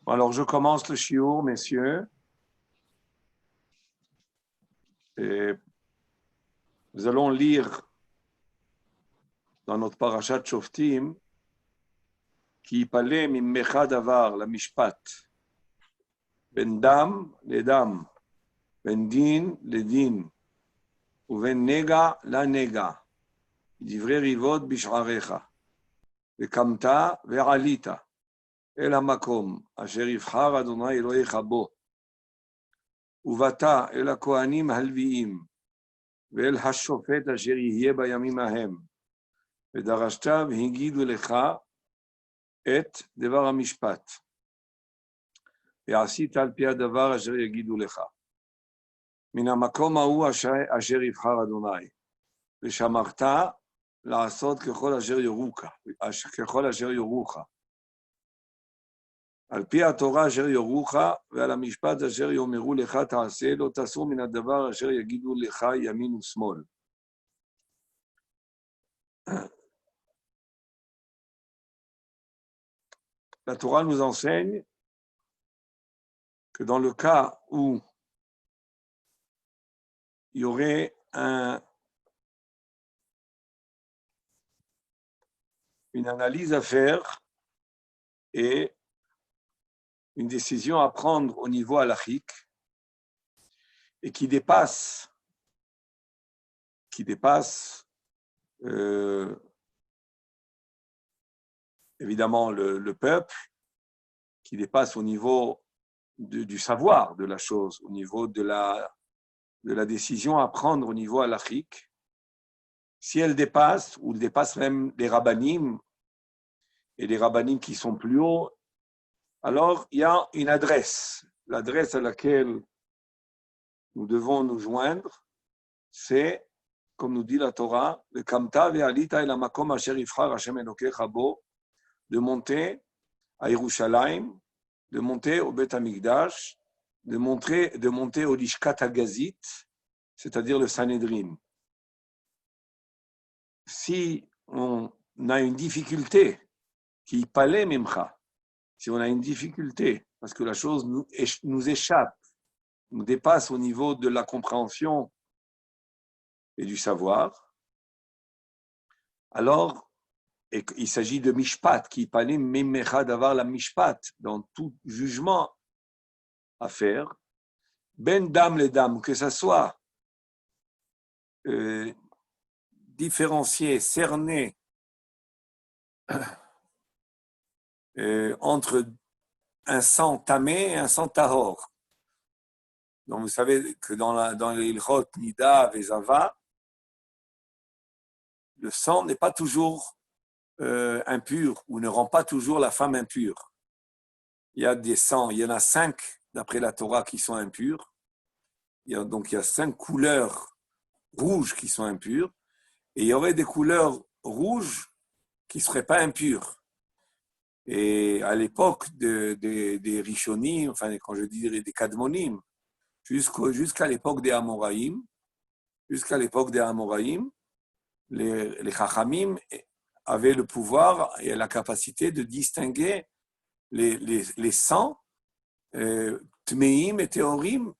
Alors, je commence le shiur, messieurs. Et nous allons lire dans notre parashat Shoftim qui parlait mimmecha davar, la mishpat, ben dam le dam, ben din le din, ou ben nega la nega, divrei rivot bish'arecha, vekamta ve'alita, el hamakom, asher yivchar Adonai Elohecha bo, ובאת אל הכהנים הלוויים ואל השופט אשר יהיה בימים ההם ודרשת והגידו לך את דבר המשפט ועשית על פי הדבר אשר יגידו לך מן המקום ההוא אשר יבחר אדוני ושמרת לעשות ככל אשר יורוך על פי התורה אשר יורוך ועל המשפט אשר יאמרו לך תעשה לא תסור מן הדבר אשר יגידו לך ימין ושמאל. La Torah nous enseigne que dans le cas où il y aurait une analyse à faire et une décision à prendre au niveau halachique et qui dépasse évidemment le peuple, qui dépasse au niveau du savoir de la chose, au niveau de la décision à prendre au niveau halachique. Si elle dépasse, ou dépasse même les rabbanim, et les rabbanim qui sont plus hauts, alors il y a une adresse. L'adresse à laquelle nous devons nous joindre, c'est, comme nous dit la Torah, le Kamta ve'alita el hamakom asher yivchar Hashem Elokecha bo, de monter à Yerushalayim, de monter au Beth Amikdash, de monter au Lishkat HaGazit, c'est-à-dire le Sanhedrin. Si on a une difficulté, qui palait mimcha, si on a une difficulté, parce que la chose nous échappe, nous dépasse au niveau de la compréhension et du savoir, alors, et il s'agit de mishpat, qui palait mimmecha d'avoir la mishpat, dans tout jugement à faire, ben dam les dames, que ça soit différencié, cerné, entre un sang tamé et un sang tahor. Donc vous savez que dans les ilchot nida et zava, le sang n'est pas toujours impur ou ne rend pas toujours la femme impure. Il y a des sangs, il y en a 5 d'après la Torah qui sont impurs. Donc il y a 5 couleurs rouges qui sont impures et il y aurait des couleurs rouges qui ne seraient pas impures. Et à l'époque des Rishonim, enfin quand je dirais des Kadmonim, jusqu'à l'époque des Amoraïm, les Chachamim avaient le pouvoir et la capacité de distinguer les sangs Tmeim et Théorim,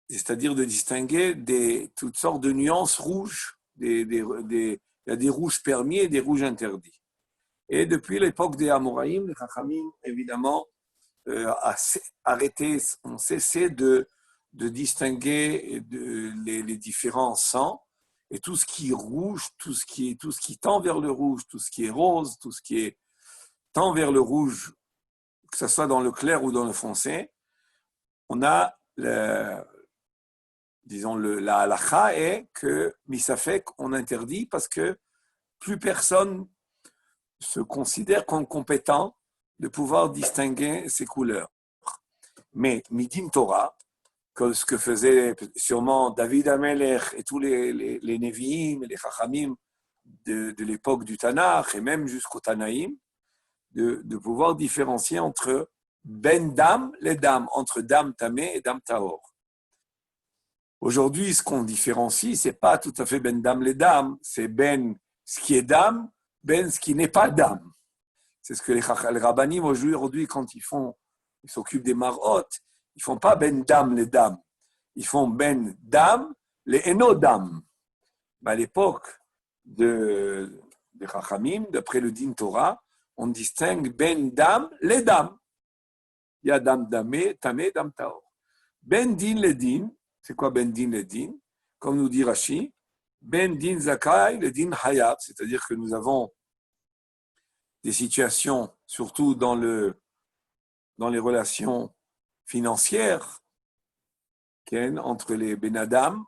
c'est-à-dire de distinguer toutes sortes de nuances rouges. Il y a des rouges permis et des rouges interdits. Et depuis l'époque des Amoraïm, les Chachamim, évidemment, ont cessé de distinguer les différents sangs, et tout ce qui est rouge, tout ce qui tend vers le rouge, tout ce qui est rose, tout ce qui tend vers le rouge, que ce soit dans le clair ou dans le foncé, on a la halakha est que misafek on interdit parce que plus personne se considère comme compétent de pouvoir distinguer ces couleurs. Mais Midim Torah, ce que faisait sûrement David Amelech et tous les Nevi'im et les Chachamim de l'époque du Tanakh et même jusqu'au Tanaïm, de pouvoir différencier entre Ben Dam, les dames, entre Dam Tamé et Dam Tahor. Aujourd'hui, ce qu'on différencie, ce n'est pas tout à fait Ben Dam, les dames, c'est Ben ce qui est dame, Ben ce qui n'est pas dame. C'est ce que les rabbanim aujourd'hui, quand ils s'occupent des marot, ils font pas ben dam les dames, ils font ben dam les enodam. À l'époque des Chachamim, d'après le Din Torah, on distingue ben dam les dames. Il y a dam damé, tamé, dam taor. Ben din le din, c'est quoi ben din le din? Comme nous dit Rashi, ben din zakai le din hayab, c'est-à-dire que nous avons des situations, surtout dans les relations financières, entre les ben adam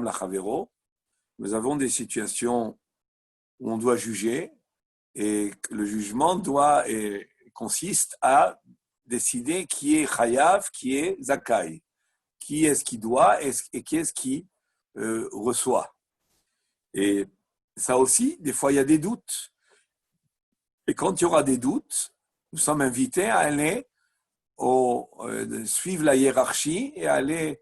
lachavero, nous avons des situations où on doit juger et le jugement consiste à décider qui est chayav, qui est zakai, qui est-ce qui doit et qui est-ce qui reçoit. Et ça aussi, des fois, il y a des doutes. Et quand il y aura des doutes, nous sommes invités à aller suivre la hiérarchie et aller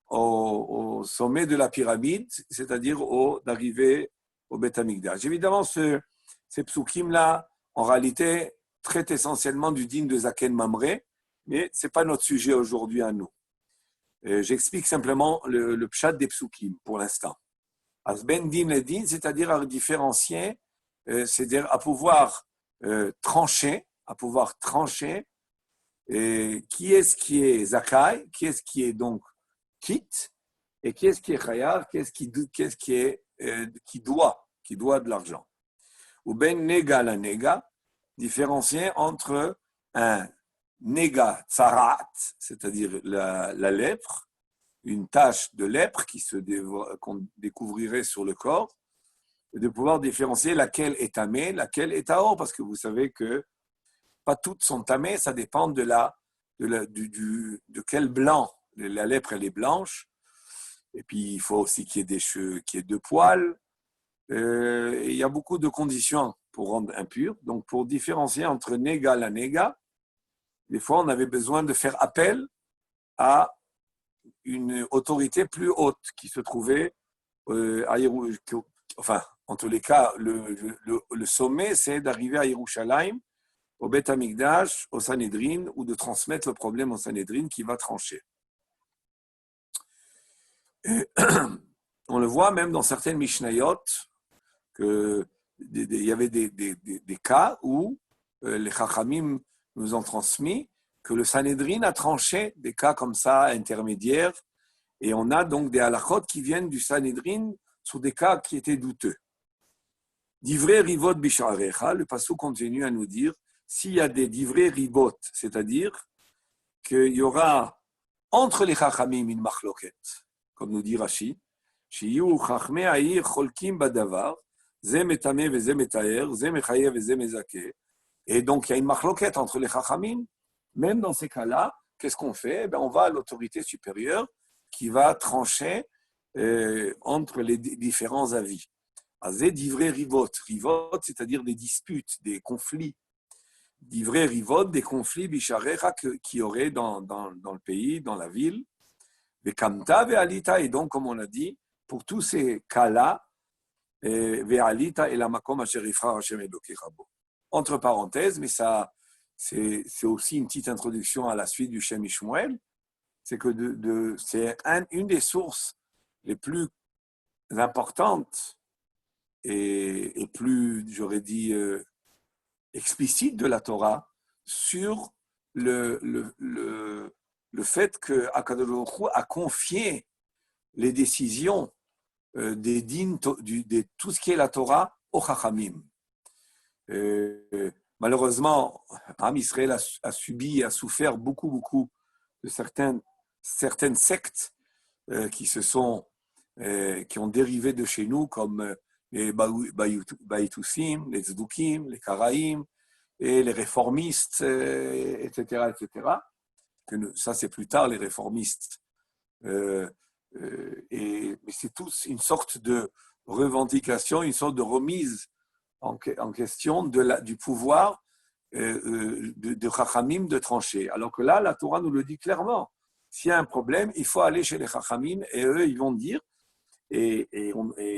au sommet de la pyramide, c'est-à-dire d'arriver au Beth Amikdash. Évidemment, ces psukim-là, en réalité, traitent essentiellement du din de Zaken Mamré, mais ce n'est pas notre sujet aujourd'hui à nous. J'explique simplement le pshat des psukim pour l'instant. Asben din le din, c'est-à-dire à différencier, c'est-à-dire à pouvoir trancher, qui est-ce qui est zakai, qui est-ce qui est donc quitte, et qui est-ce qui est chayav, qui est-ce qui doit de l'argent. Ou ben nega la nega, différencier entre un nega tsarat, c'est-à-dire la lèpre, une tache de lèpre qu'on découvrirait sur le corps, et de pouvoir différencier laquelle est tamée, laquelle est taor, parce que vous savez que pas toutes sont tamées, ça dépend de quel blanc. La lèpre, elle est blanche, et puis il faut aussi qu'il y ait des cheveux, qu'il y ait deux poils. Il y a beaucoup de conditions pour rendre impur. Donc, pour différencier entre nega la nega, des fois, on avait besoin de faire appel à une autorité plus haute qui se trouvait à Yerushalayim. Enfin, en tous les cas, le sommet, c'est d'arriver à Yerushalayim, au Beth Amikdash, au Sanhedrin, ou de transmettre le problème au Sanhedrin qui va trancher. Et on le voit même dans certaines Mishnayot, qu'il y avait des cas où les Chachamim nous ont transmis que le Sanhedrin a tranché des cas comme ça, intermédiaires, et on a donc des halachot qui viennent du Sanhedrin sur des cas qui étaient douteux. Divrei rivot bisharecha, le passage continue à nous dire, s'il y a des divrei rivot, c'est-à-dire qu'il y aura entre les Chachamim une machloket, comme nous dit Rashi, shiyu chachmei ha'ir cholkim badavar, ze metame ve ze metaer, ze mechayev ve ze mezake. Et donc, il y a une machloket entre les Chachamim. Même dans ces cas-là, qu'est-ce qu'on fait? On va à l'autorité supérieure qui va trancher entre les différents avis. Azé divrei rivot. Rivot, c'est-à-dire des disputes, des conflits. Divrei rivot, des conflits bisharecha qui auraient dans le pays, dans la ville. Vekamta ve'alita, et donc, comme on l'a dit, pour tous ces cas-là, ve'alita et la makom asher yifra Hashem Elokecha bo. Entre parenthèses, mais ça, c'est aussi une petite introduction à la suite du Shem Ishmuel, c'est que c'est une des sources les plus importantes et plus, j'aurais dit, explicites de la Torah sur le fait que Akadosh Baruch Hu a confié les décisions des dînes, de tout ce qui est la Torah aux Chachamim. Malheureusement, Am Israël a souffert beaucoup de certaines sectes qui ont dérivé de chez nous, comme les Baïtoussim, les Tzdukim, les Karaïm, et les réformistes, etc. Ça, c'est plus tard, les réformistes. Mais c'est tous une sorte de revendication, une sorte de remise en question du pouvoir de Chachamim de trancher. Alors que là, la Torah nous le dit clairement. S'il y a un problème, il faut aller chez les Chachamim et eux, ils vont dire, et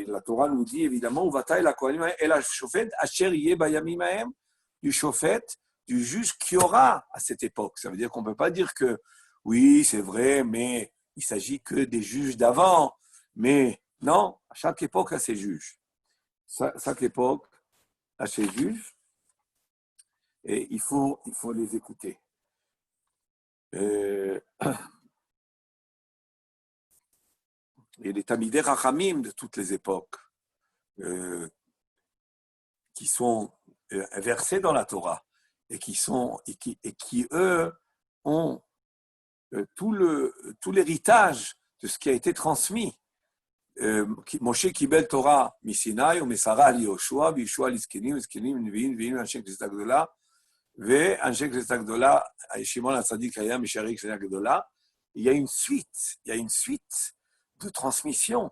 la Torah nous dit évidemment, Uvata el hakohanim el hashofet asher yeh bayamim hahem, du shofet, du juge qui aura à cette époque. Ça veut dire qu'on ne peut pas dire que oui, c'est vrai, mais il s'agit que des juges d'avant. Mais non, à chaque époque a ses juges. Chaque époque a ses juges et il faut les écouter. Et les Tamidei Rachamim de toutes les époques qui sont versés dans la Torah et qui eux ont tout l'héritage de ce qui a été transmis. Moshe Kibel Torah Misinaï ou Mesara al Yoshua, Yoshua al Iskenim, Iskenim, Nevi'im, Nevi'im, Anshe Knesset Agdola, ואנשי כנסת הגדולה, שמעון הצדיק היה משערי כנסת הגדולה. Il y a une suite de transmission.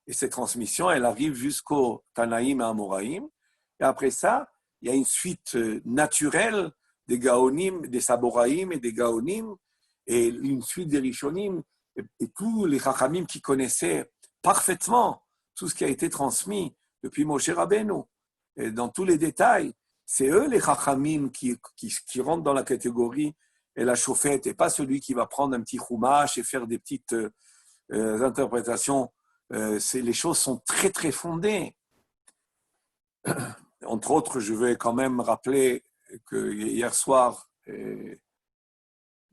Et cette transmission, elle arrive jusqu'au Tanaïm et Amoraïm. Et après ça, il y a une suite naturelle des Gaonim, des Saboraïm et des Gaonim, et une suite des Rishonim, et tous les Chachamim qui connaissaient parfaitement tout ce qui a été transmis depuis Moshe Rabbeinu, et dans tous les détails. C'est eux les Chachamim qui rentrent dans la catégorie et la chauffette, et pas celui qui va prendre un petit chumash et faire des petites interprétations. Les choses sont très très fondées. Entre autres, je vais quand même rappeler que hier soir,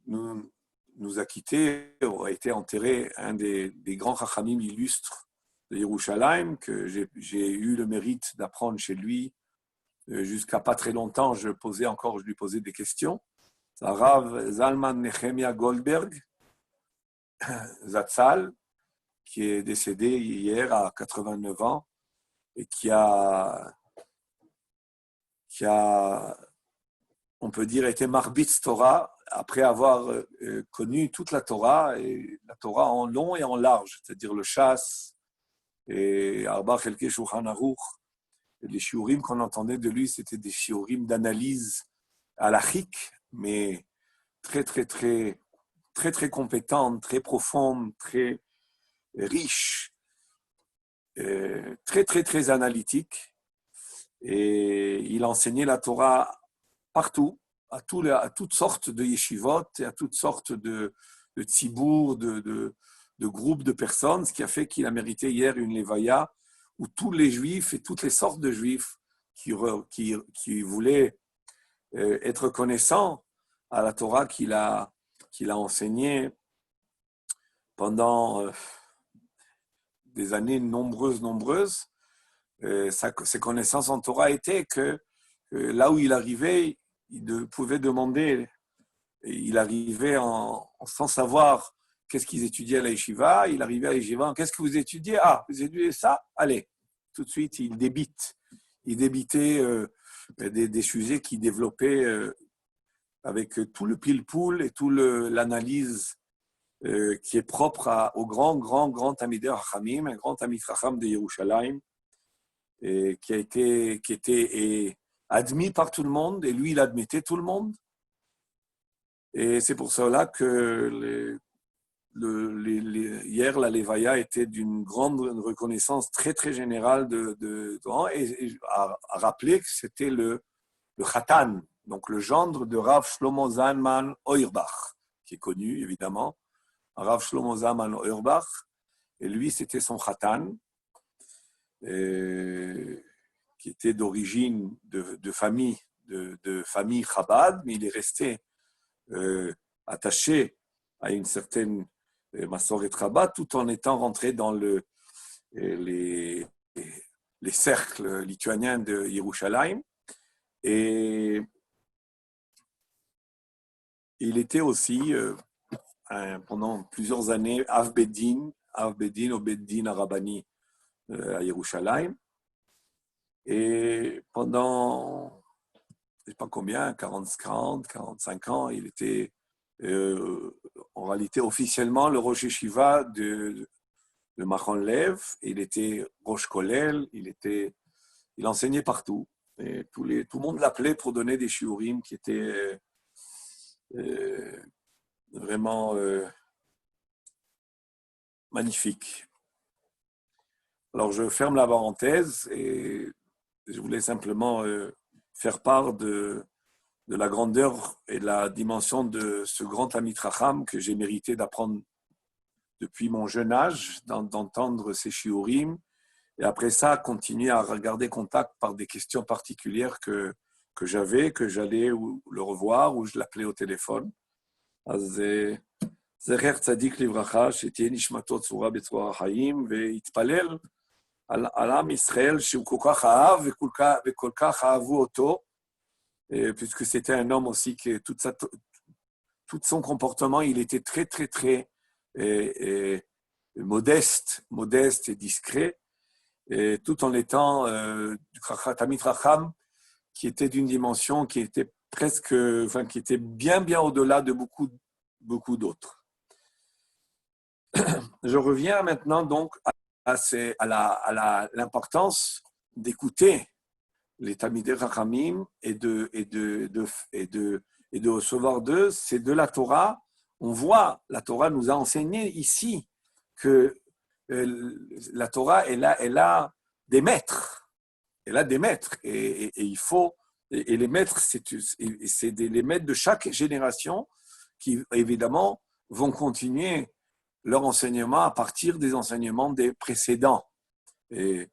nous a quitté, a été enterré un des grands Chachamim illustres de Yerushalayim, que j'ai eu le mérite d'apprendre chez lui. Jusqu'à pas très longtemps, je lui posais des questions. C'est Rav Zalman Nechemia Goldberg, Zatzal, qui est décédé hier à 89 ans et qui a, on peut dire, été Marbitz Torah après avoir connu toute la Torah, et la Torah en long et en large, c'est-à-dire le Shas et Arba Chelkei Shulchan Aruch. Les shiurim qu'on entendait de lui, c'était des shiurim d'analyse halachique, mais très, très, très, très, très compétentes, très profondes, très riches, très, très, très analytiques. Et il enseignait la Torah partout, à toutes sortes de yeshivot et à toutes sortes de tzibour, de groupes de personnes, ce qui a fait qu'il a mérité hier une levaya où tous les juifs et toutes les sortes de juifs qui voulaient être connaissants à la Torah qu'il a enseignée pendant des années nombreuses, ses connaissances en Torah étaient que là où il arrivait, il pouvait demander, il arrivait sans savoir qu'est-ce qu'ils étudiaient à la yeshiva, il arrivait à la yeshiva, qu'est-ce que vous étudiez? Ah, vous étudiez ça? Allez, tout de suite, il débitait des sujets qu'il développait avec tout le pile-poule et tout l'analyse qui est propre au grand Tamidei Rachamim, un grand Tamid Racham de Yerushalayim, et qui était admis par tout le monde, et lui, il admettait tout le monde. Et c'est pour cela que hier, la Levaya était d'une grande reconnaissance très, très générale et à rappeler que c'était le Khatan, donc le gendre de Rav Shlomo Zalman Auerbach, qui est connu, évidemment, Rav Shlomo Zalman Auerbach, et lui, c'était son Khatan, qui était d'origine de famille Chabad, mais il est resté attaché à une certaine Masoret Chabad, tout en étant rentré dans les cercles lituaniens de Yerushalayim. Et il était aussi, pendant plusieurs années, Av Beddin au Beddin Arabani à Yerushalayim. Et pendant, je ne sais pas combien, 45 ans, il était en réalité officiellement le Rosh Yeshiva de Machon Lev. Il était Rosh Kolel, il enseignait partout. Et tout le monde l'appelait pour donner des shiurim qui étaient vraiment magnifiques. Alors je ferme la parenthèse et je voulais simplement faire part de la grandeur et de la dimension de ce grand Talmid Chacham que j'ai mérité d'apprendre depuis mon jeune âge, d'entendre ses shiurim, et après ça, continuer à regarder contact par des questions particulières que j'avais, que j'allais le revoir, ou je l'appelais au téléphone. אז זכר צדיק לברכה, שתהיה נשמתו צרורה בצרור החיים, והתפלל על עם ישראל שהוא כל כך אהב וכל כך אהבו אותו, puisque c'était un homme aussi que tout son comportement, il était très, très, très modeste et discret, et tout en étant du Talmid Chacham, qui était d'une dimension qui était presque, enfin, qui était bien, bien au-delà de beaucoup d'autres. Je reviens maintenant donc à l'importance d'écouter les Talmidei Chachamim et de recevoir d'eux. C'est de la Torah. On voit, la Torah nous a enseigné ici que la Torah, elle a des maîtres. Elle a des maîtres. Et il faut. Et les maîtres, c'est les maîtres de chaque génération qui, évidemment, vont continuer leur enseignement à partir des enseignements des précédents. Et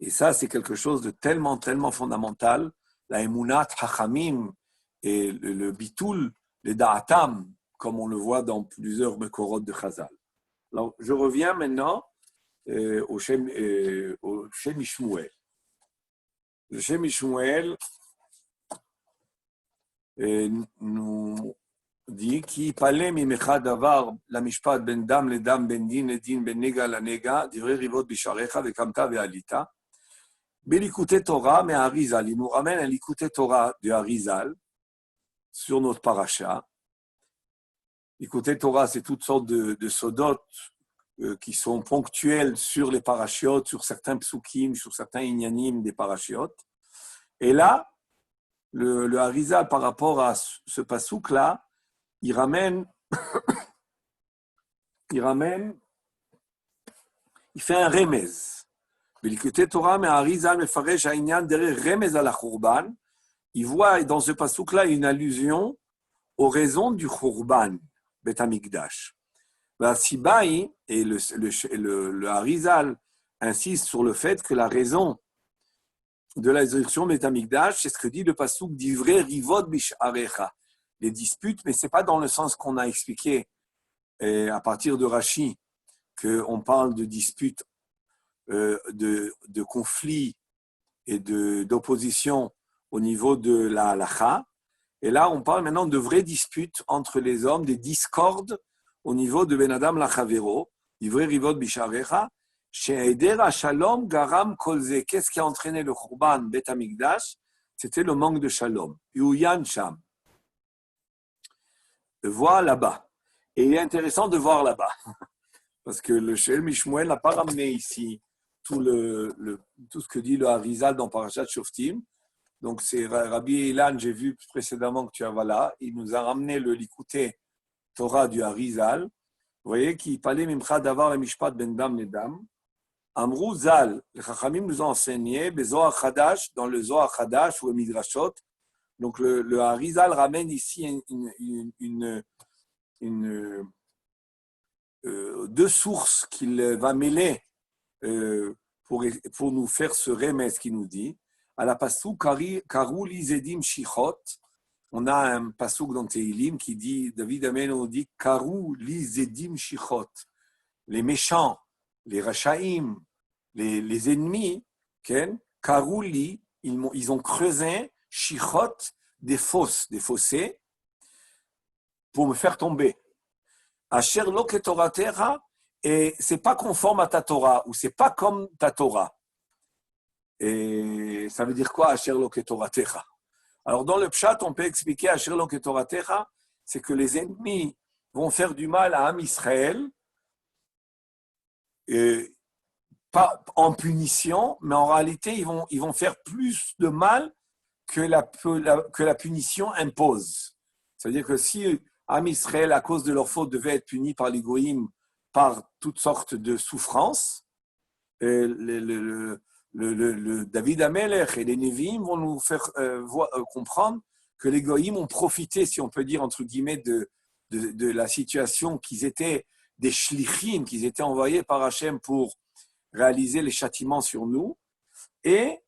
ça, c'est quelque chose de tellement, tellement fondamental. La emunat hachamim et le bitul, le da'atam, comme on le voit dans plusieurs mekorot de Chazal. Alors, je reviens maintenant au Shem Shmuel. Le Shem Shmuel nous dit qui parlait mimechad davar la mishpat ben dam le dam ben din le din ben nega la nega divrei rivot bisharecha vekamta ve'alita belikutei Torah mais Arizal. Il nous ramène à l'écouter Torah de Arizal sur notre paracha. L'écouter Torah, c'est toutes sortes de sodotes qui sont ponctuelles sur les parachiotes, sur certains psukim, sur certains inyanim des parachiotes. Et là, le Arizal, par rapport à ce pasouk-là, il ramène, il fait un remez. Belikutei Torah, mais Arizal mefaresh ha'inyan derech remez ala churban. Il voit dans ce pasouk-là une allusion aux raisons du churban, Bet Hamikdash. La Sibaï et le Arizal insiste sur le fait que la raison de la résurrection Bet Hamikdash, c'est ce que dit le pasouk divrei rivot bisharecha. Les disputes, mais ce n'est pas dans le sens qu'on a expliqué à partir de Rashi, qu'on parle de disputes, de conflits et d'opposition au niveau de la halacha. Et là, on parle maintenant de vraies disputes entre les hommes, des discordes au niveau de Ben Adam Lachavero, divrei rivot bisharecha, she'eder shalom garam kolze. Qu'est-ce qui a entraîné le Khurban Bet Hamikdash? C'était le manque de shalom. Yuyan Sham. Voir là-bas. Et il est intéressant de voir là-bas. Parce que le Shem Shmuel n'a pas ramené ici tout ce que dit le Arizal dans Parashat Shoftim. Donc, c'est Rabbi Ilan, j'ai vu précédemment que tu avais là. Il nous a ramené le Likutei Torah du Arizal. Vous voyez qu'il parlait Mimcha Davar et Mishpat Ben Dam Nedam. Amrou Zal, les Chachamim nous ont enseigné, Bezohar Chadash, dans le Zohar Chadash ou le Midrashot. Donc, le Arizal ramène ici deux sources qu'il va mêler pour nous faire ce remez qu'il nous dit. À la pasouk Karou li zedim shichot, on a un pasouk dans Teilim qui dit, David Amen, on dit Karou li zedim shichot. Les méchants, les rachaïm, les ennemis, Karou li, ils ont creusé shichot, des fossés, pour me faire tomber. Asher lo ketoratecha, et c'est pas conforme à ta Torah, ou c'est pas comme ta Torah. Et ça veut dire quoi, Asher lo ketoratecha? Alors, dans le Pshat, on peut expliquer Asher lo ketoratecha, c'est que les ennemis vont faire du mal à Am Israël, pas en punition, mais en réalité, ils vont faire plus de mal que la punition impose. C'est-à-dire que si Am Israël, à cause de leur faute, devait être puni par les goïms par toutes sortes de souffrances, le le David Amelech et les Nevi'im vont nous faire comprendre que les Goïm ont profité, si on peut dire, entre guillemets, de la situation qu'ils étaient des shlichim, qu'ils étaient envoyés par Hachem pour réaliser les châtiments sur nous. Et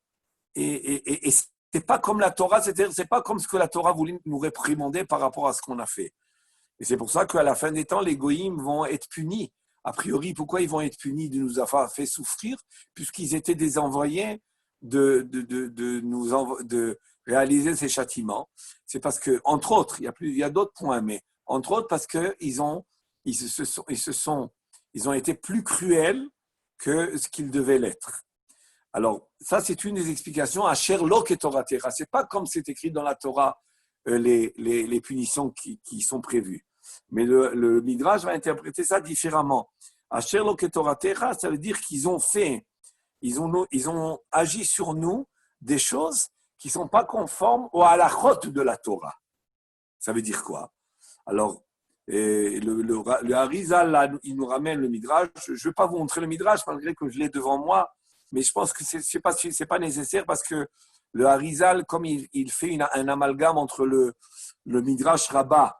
c'est pas comme la Torah, c'est-à-dire c'est pas comme ce que la Torah voulait nous réprimander par rapport à ce qu'on a fait. Et c'est pour ça qu'à la fin des temps, les Goïm vont être punis. A priori, pourquoi ils vont être punis de nous avoir fait souffrir? Puisqu'ils étaient des envoyés de réaliser ces châtiments. C'est parce que, entre autres, il y a d'autres points, mais entre autres parce qu'ils ont été plus cruels que ce qu'ils devaient l'être. Alors, ça, c'est une des explications à Sherlock et Torah Terra. Ce n'est pas comme c'est écrit dans la Torah les punitions qui sont prévues. Mais le Midrash va interpréter ça différemment. À Sherlock et Torah Terra, ça veut dire qu'ils ont agi sur nous des choses qui ne sont pas conformes aux halachot de la Torah. Ça veut dire quoi? Alors, le Harizal, là, il nous ramène le Midrash. Je ne vais pas vous montrer le Midrash, malgré que je l'ai devant moi, mais je pense que ce n'est pas nécessaire parce que le Harizal, comme il fait un amalgame entre le Midrash Rabbah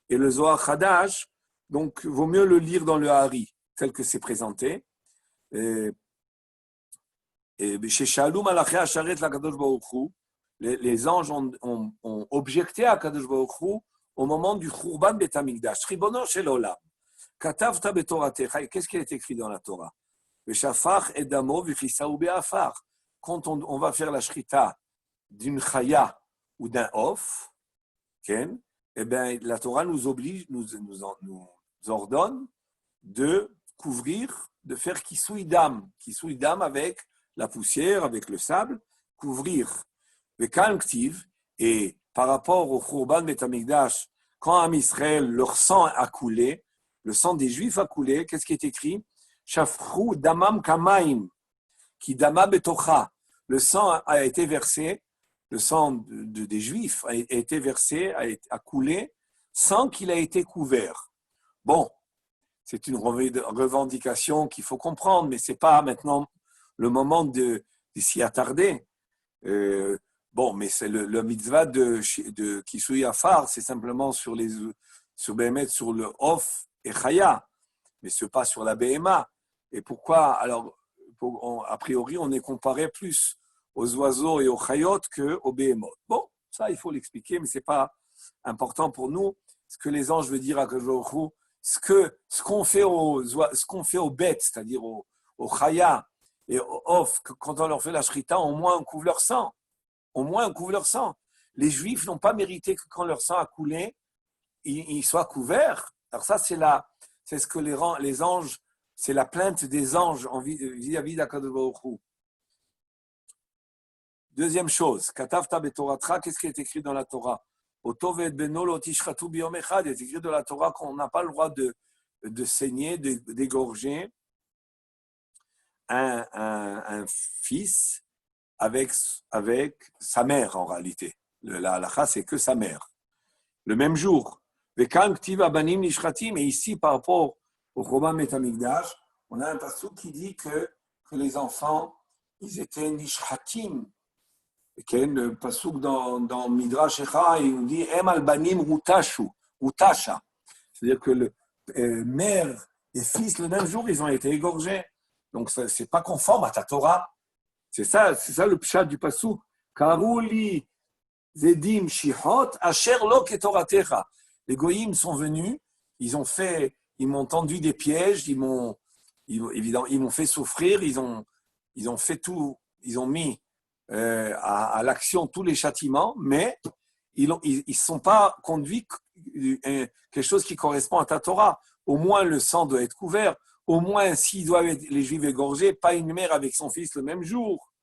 et le Zohar Hadash, donc il vaut mieux le lire dans le Hari, tel que c'est présenté. Chez Shalom Malaché Asharet la Kadosh Baruch Hu, les anges ont objecté à Kadosh Baruch Hu au moment du Khurban Bet Hamikdash. Ribono shel olam, katavta betoratecha. Qu'est-ce qui est écrit dans la Torah? Veshafach edamo v'chisaou be'afar. Quand on va faire la shrita d'une chaya ou d'un off, eh bien, la Torah nous oblige, nous ordonne de couvrir, de faire kisui dam avec la poussière, avec le sable, couvrir. Et par rapport au Khurban Bet Hamikdash, quand Am Israël, leur sang a coulé, le sang des Juifs a coulé, qu'est-ce qui est écrit? Shafru damam kamaim, ki dama betocha. Le sang a été versé, le sang des Juifs a été versé, a coulé, sans qu'il ait été couvert. Bon, c'est une revendication qu'il faut comprendre, mais ce n'est pas maintenant le moment de s'y attarder. Bon, mais c'est le mitzvah de Kisui Afar, c'est simplement sur le Off et Chaya, mais ce n'est pas sur la Behema. Et pourquoi? Alors, a priori, on est comparé plus aux oiseaux et aux Chayot qu'aux Behemot. Bon, ça, il faut l'expliquer, mais ce n'est pas important pour nous. Ce que les anges veulent dire à Kadosh, ce qu'on fait aux bêtes, c'est-à-dire aux Chaya et aux Off, quand on leur fait la shrita, au moins on couvre leur sang. Au moins, on couvre leur sang. Les Juifs n'ont pas mérité que quand leur sang a coulé, ils soient couverts. Alors ça, c'est ce que les anges, c'est la plainte des anges vis-à-vis d'Akadosh Baruch Hu. Deuxième chose, Katavta betoratra, qu'est-ce qui est écrit dans la Torah? Otov et beno lo tishratu biyom echad. Il est écrit dans la Torah qu'on n'a pas le droit de saigner, d'égorger un fils avec sa mère, en réalité. La halakha, c'est que sa mère. Le même jour. Et ici, par rapport au Khurban Bet Hamikdash, on a un passouk qui dit que les enfants, ils étaient nishratim. Et le passouk dans Midrash Echa, il nous dit Em al banim rutasha. C'est-à-dire que mère et fils, le même jour, ils ont été égorgés. Donc, ce n'est pas conforme à ta Torah. C'est ça le pshat du pasuk. Karuli zedim shihot asher lo ketoratecha. Les goyim sont venus, ils m'ont tendu des pièges, ils m'ont fait souffrir, ils ont fait tout, ils ont mis à l'action tous les châtiments, mais ils ne sont pas conduits quelque chose qui correspond à ta Torah. Au moins le sang doit être couvert. Au moins, s'ils doivent être les Juifs égorgés, pas une mère avec son fils le même jour.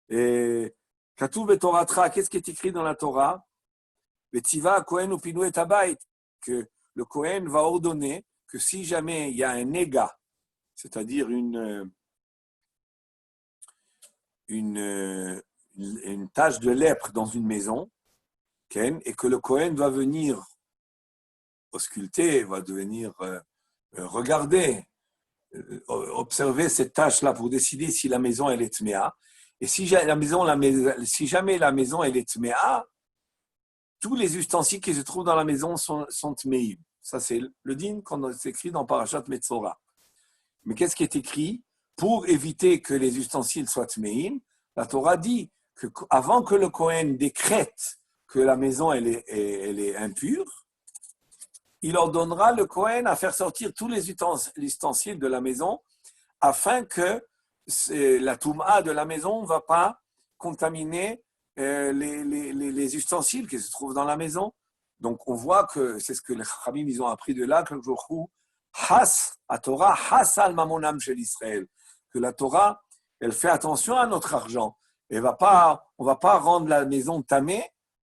Et Katuv et Toratra, qu'est-ce qui est écrit dans la Torah? Betiva Kohen ou Pinou et Abayt, que le Kohen va ordonner que si jamais il y a un néga, c'est-à-dire une tache de lèpre dans une maison, et que le Kohen va venir ausculter, va venir regarder observer cette tâche-là pour décider si la maison elle est tméa. Et si jamais la maison elle est tméa, tous les ustensiles qui se trouvent dans la maison sont tméim. Ça, c'est le din qu'on écrit dans Parashat Metzora. Mais qu'est-ce qui est écrit? Pour éviter que les ustensiles soient tméim, la Torah dit qu'avant que le Kohen décrète que la maison elle est impure, il ordonnera le Kohen à faire sortir tous les ustensiles de la maison afin que la Touma de la maison ne va pas contaminer les ustensiles qui se trouvent dans la maison. Donc on voit que c'est ce que les Chachamim ils ont appris de là, que la Torah has al mamonam shel Israël, que la Torah elle fait attention à notre argent. On va pas rendre la maison tamée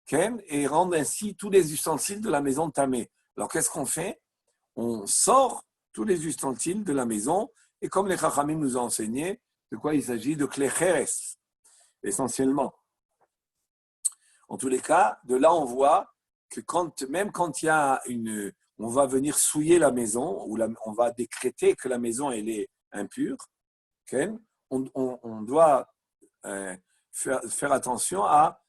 et rendre ainsi tous les ustensiles de la maison tamée. Alors qu'est-ce qu'on fait? On sort tous les ustensiles de la maison et comme les Chachamim nous ont enseigné, de quoi il s'agit? De clés cheres, essentiellement. En tous les cas, de là on voit que même quand il y a on va venir souiller la maison ou on va décréter que la maison elle est impure, on doit faire attention à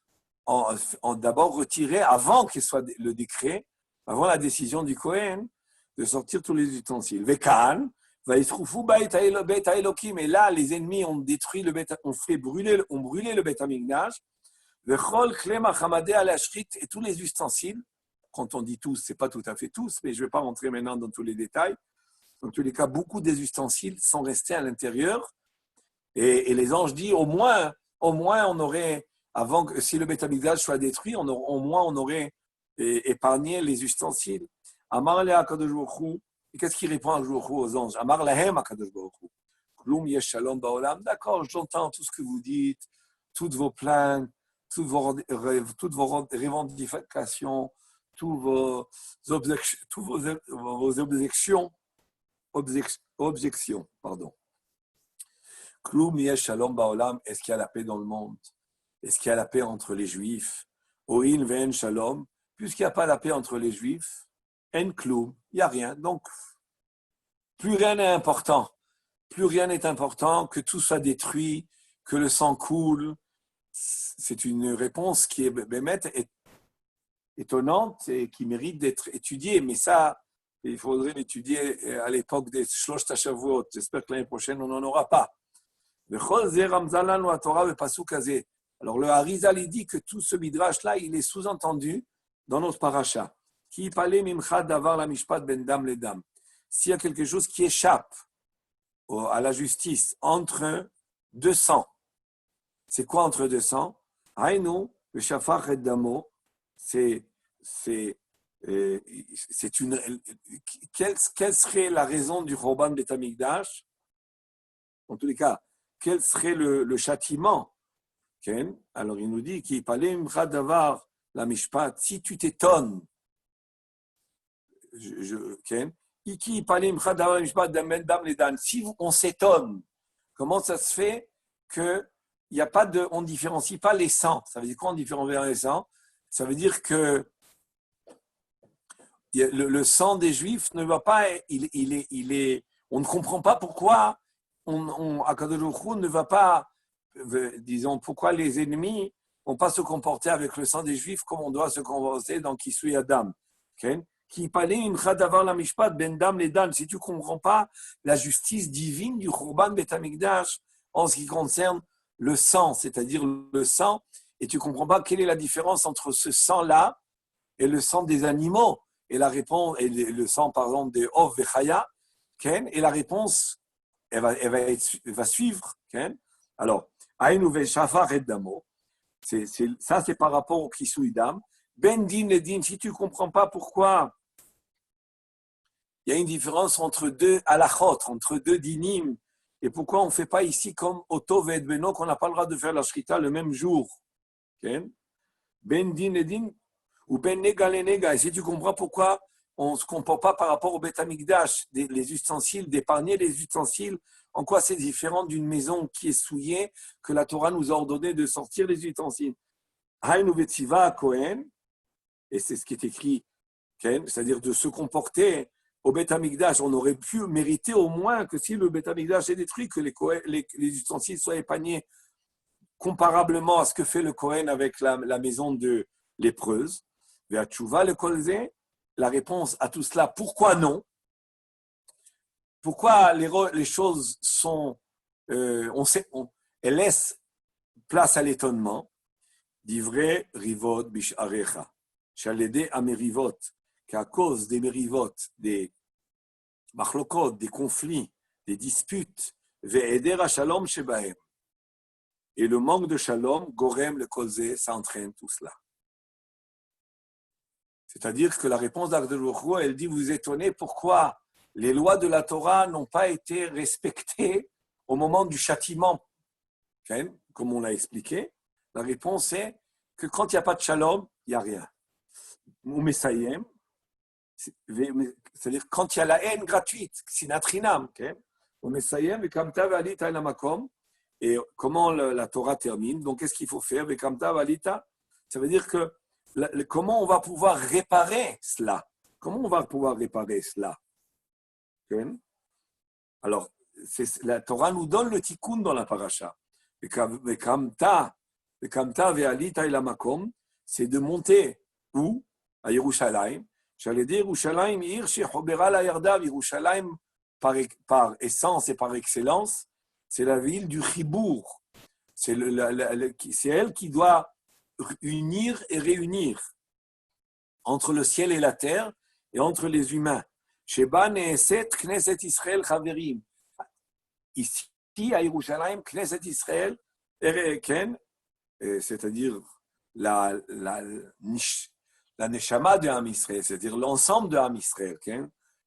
d'abord retirer avant qu'il soit le décret, avant la décision du Kohen, de sortir tous les ustensiles. Vekan, et là, les ennemis ont détruit ont brûlé le Beth Amikdash. Et tous les ustensiles, quand on dit tous, ce n'est pas tout à fait tous, mais je ne vais pas rentrer maintenant dans tous les détails. Dans tous les cas, beaucoup des ustensiles sont restés à l'intérieur. Et les anges disent, au moins on aurait, avant que si le Beth Amikdash soit détruit, au moins on aurait épargné les ustensiles. Amar le Akadosh Baruch Hu. Et qu'est-ce qu'il répond à aux anges? Amar lahem Akadosh Baruch Hu. Klum yesh shalom ba'olam. D'accord, j'entends tout ce que vous dites, toutes vos plaintes, toutes vos revendications, toutes vos objections. Klum yesh shalom ba'olam. Est-ce qu'il y a la paix dans le monde? Est-ce qu'il y a la paix entre les Juifs? Oin ve'en shalom. Puisqu'il n'y a pas la paix entre les Juifs, en klum, il n'y a rien. Donc, plus rien n'est important. Plus rien n'est important, que tout soit détruit, que le sang coule. C'est une réponse qui est étonnante et qui mérite d'être étudiée. Mais ça, il faudrait l'étudier à l'époque des Shlosh Tashavuot. J'espère que l'année prochaine, on n'en aura pas. Alors, le Harizal, il dit que tout ce midrash-là, il est sous-entendu dans notre paracha. Qui parlait mimcha d'avar la mishpat ben dam le dam. S'il y a quelque chose qui échappe à la justice entre deux sangs, c'est quoi entre deux sangs? Haïnu, le shafar et damo, quelle serait la raison du Chorban Beth Amikdash? En tous les cas, quel serait le châtiment? Alors il nous dit qu'il parlait mimcha d'avar la mishpat. Si tu t'étonnes, si on s'étonne, comment ça se fait que il y a pas on différencie pas les sangs? Ça veut dire quoi on différencie les sangs? Ça veut dire que le sang des Juifs ne va pas, on ne comprend pas pourquoi Akadosh Baruch Hu ne va pas, disons, pourquoi les ennemis vont pas se comporter avec le sang des Juifs comme on doit se comporter dans Kisui Adam. Qui parlait la mishpat ben dam le dan. Si tu comprends pas la justice divine du Churban Beth Amikdash en ce qui concerne le sang, c'est-à-dire le sang, et tu comprends pas quelle est la différence entre ce sang-là et le sang des animaux, et la réponse, et le sang par exemple des Ov Vechaya, et la réponse, elle va suivre. Alors, Aïnou Veshafar et Damo, ça c'est par rapport au Kisui Dam. Ben din le din, si tu ne comprends pas pourquoi il y a une différence entre deux halachot, entre deux dinim, et pourquoi on ne fait pas ici comme Otov et Beno, qu'on n'a pas le droit de faire la shrita le même jour. Ben din le din, ou ben nega le nega, et si tu comprends pourquoi on ne se comporte pas par rapport au Beth Amikdash, les ustensiles, d'épargner les ustensiles, en quoi c'est différent d'une maison qui est souillée, que la Torah nous a ordonné de sortir les ustensiles. Haïnu vetziva Kohen, et c'est ce qui est écrit, c'est-à-dire de se comporter au Beth Amikdash, on aurait pu mériter au moins que si le Beth Amikdash est détruit, que les ustensiles soient épargnés comparablement à ce que fait le Kohen avec la maison de lépreuse. Ve'atchouva le kolze, la réponse à tout cela, pourquoi non? Pourquoi les choses sont, elles laissent place à l'étonnement? Divrei rivot bisharecha, shaledé à merivot, qu'à cause des merivot, des machlokot, des conflits, des disputes, ve'eder shalom shebahem, et le manque de shalom, gorem le kolze, ça entraîne tout cela. C'est-à-dire que la réponse d'Akhdel, elle dit, vous étonnez pourquoi les lois de la Torah n'ont pas été respectées au moment du châtiment, comme on l'a expliqué. La réponse est que quand il n'y a pas de shalom, il n'y a rien. Ou messayem, c'est-à-dire quand il y a la haine gratuite, sinatrinam, ou messayem, et kamta valita makom. Et comment la Torah termine? Donc, qu'est-ce qu'il faut faire? Vekamta valita, ça veut dire que comment on va pouvoir réparer cela? Comment on va pouvoir réparer cela? Alors, la Torah nous donne le tikkun dans la paracha. Vekamta ve'alita ila makom, c'est de monter où? À Yerushalayim. J'allais dire Yerushalayim, ir shechobera la yardav. Yerushalayim, par essence et par excellence, c'est la ville du Chibour. C'est elle qui doit unir et réunir entre le ciel et la terre et entre les humains. Sheba neeset Knesset Israël chaverim. Ici, à Yerushalayim, Knesset Israël, c'est-à-dire la neshama de Am Israël, c'est-à-dire l'ensemble de Am Israël,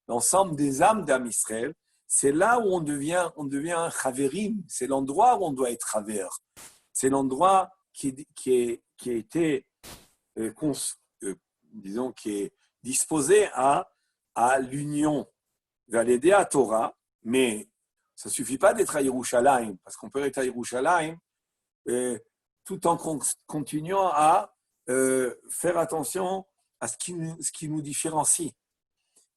l'ensemble des âmes d'Am Israël, c'est là où on devient un chaverim, c'est l'endroit où on doit être chaver. C'est l'endroit qui a été, disons, qui est disposé à l'union, vers l'aider à Torah, mais ça ne suffit pas d'être à Yerushalayim, parce qu'on peut être à Yerushalayim tout en continuant à faire attention à ce qui nous différencie.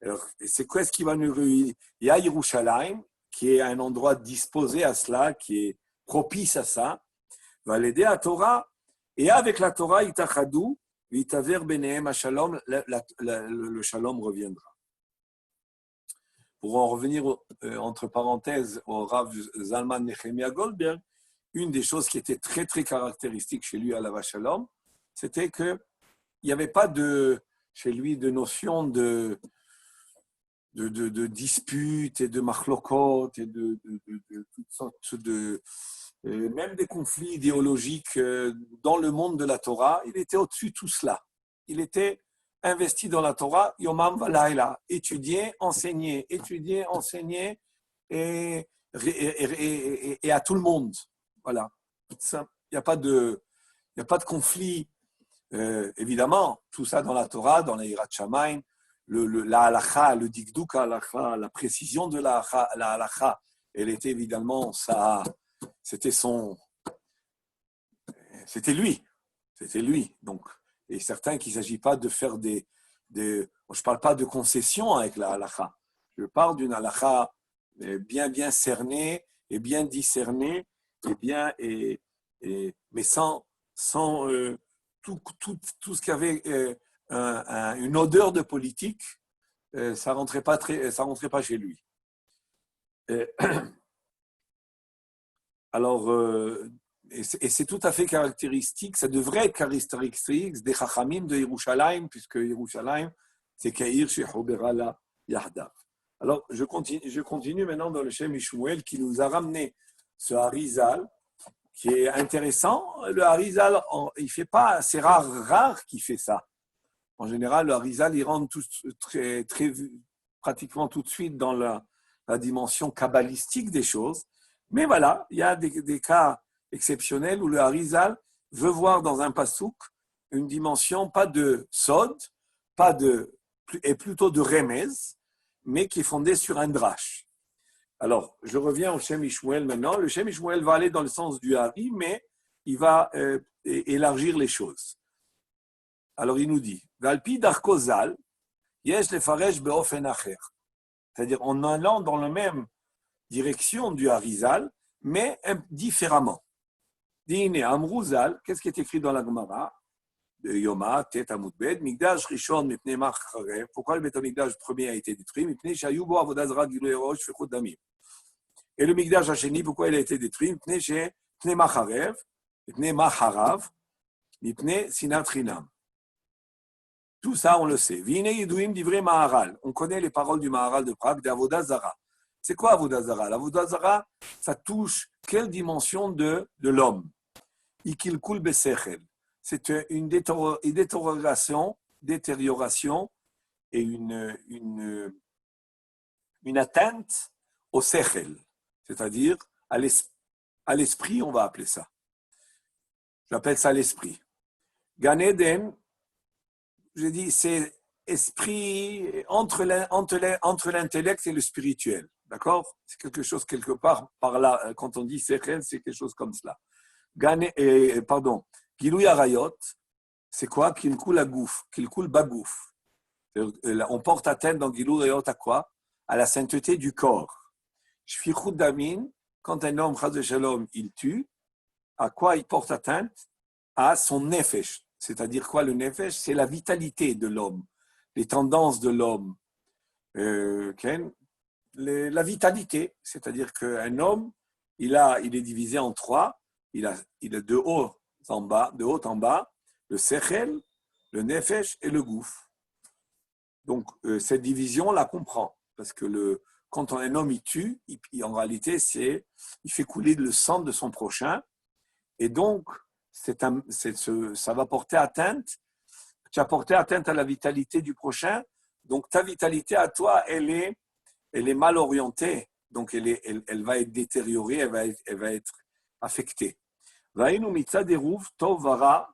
Alors, c'est quoi ce qui va nous réunir? Il y a Yerushalayim, qui est un endroit disposé à cela, qui est propice à ça, va l'aider à Torah, et avec la Torah, itachadou, itaver benehem shalom, le shalom reviendra. Pour en revenir entre parenthèses au Rav Zalman Nechemia Goldberg, une des choses qui était très très caractéristique chez lui à la Shalom, c'était qu'il n'y avait pas chez lui de notion de disputes et de machlokot et de toutes sortes même des conflits idéologiques dans le monde de la Torah. Il était au-dessus de tout cela. Il était investi dans la Torah, Yomam Valaila, étudier, enseigner et à tout le monde. Voilà. Il n'y a pas de conflit. Évidemment, tout ça dans la Torah, dans la Hirat Shamayim, la halacha, le dikduk halacha, la précision de la halacha, elle était évidemment ça. C'était lui. Donc, et certain qu'il ne s'agit pas de faire je ne parle pas de concessions avec la halacha. Je parle d'une halacha bien cernée et bien discernée mais sans tout ce qui avait une odeur de politique, ça rentrait pas chez lui. Alors, et c'est tout à fait caractéristique, ça devrait être caractéristique des Chachamim de Yerushalayim, puisque Yerushalayim, c'est Kair Shechobera la Yahdav. Alors, je continue maintenant dans le Shem Ishmuel qui nous a ramené ce Harizal, qui est intéressant. Le Harizal, il fait pas, c'est rare qu'il fait ça. En général, le Harizal, il rentre pratiquement tout de suite dans la dimension kabbalistique des choses. Mais voilà, il y a des cas exceptionnels où le Harizal veut voir dans un pasouk une dimension pas de sod, et plutôt de remez, mais qui est fondée sur un drash. Alors, je reviens au Shem Ishmuel maintenant. Le Shem Ishmuel va aller dans le sens du Hari, mais il va élargir les choses. Alors, il nous dit, Valpi darkozal, yesh lefaresh beofen acher. c'est-à-dire en allant dans la même direction du Harizal, mais différemment. Dine Amrouzal, qu'est-ce qui est écrit dans la Gemara? Yoma, Tet Amudbed, Migdash Rishon, Mipnei Macharev. Pourquoi le Beth Migdash premier a été détruit? Mipnei Shayubo Avodazra Gilui Rosh Fechut Damim. Et le Migdash Hasheni, pourquoi il a été détruit? Mipnei Macharev, Mipnei Macharav, Mipnei Sinat Chinam. Tout ça, on le sait. Vine Yidouim Divrei Maharal. On connaît les paroles du Maharal de Prague, d'Avodazara. C'est quoi Avodazara? L'Avodazara, ça touche quelle dimension de l'homme? Ikilkul Besechel. C'est une détérioration et une atteinte au sechel, c'est-à-dire à l'esprit, on va appeler ça. J'appelle ça l'esprit. Gan Eden, j'ai dit, c'est esprit entre l'intellect et le spirituel. D'accord? C'est quelque chose quelque part par là. Quand on dit sechel, c'est quelque chose comme cela. Gilou Arayot, c'est quoi? Kilkul Agouf, Kilkul Bagouf. On porte atteinte dans Gilou Arayot à quoi? À la sainteté du corps. Shfichut Damin, quand un homme, Chaz Shalom, il tue, à quoi il porte atteinte? À son nefesh. C'est-à-dire quoi le nefesh? C'est la vitalité de l'homme, les tendances de l'homme. La vitalité, c'est-à-dire qu'un homme, il est divisé en trois. Il a de haut en bas, le sechel, le nefesh et le gouf. Donc, cette division, on la comprend. Parce que quand un homme il tue, en réalité, il fait couler le sang de son prochain. Et donc, ça va porter atteinte. Tu as porté atteinte à la vitalité du prochain. Donc, ta vitalité à toi, elle est mal orientée. Donc, elle va être détériorée, elle va être affectée. והיינו מצד עירוב טוב ורע,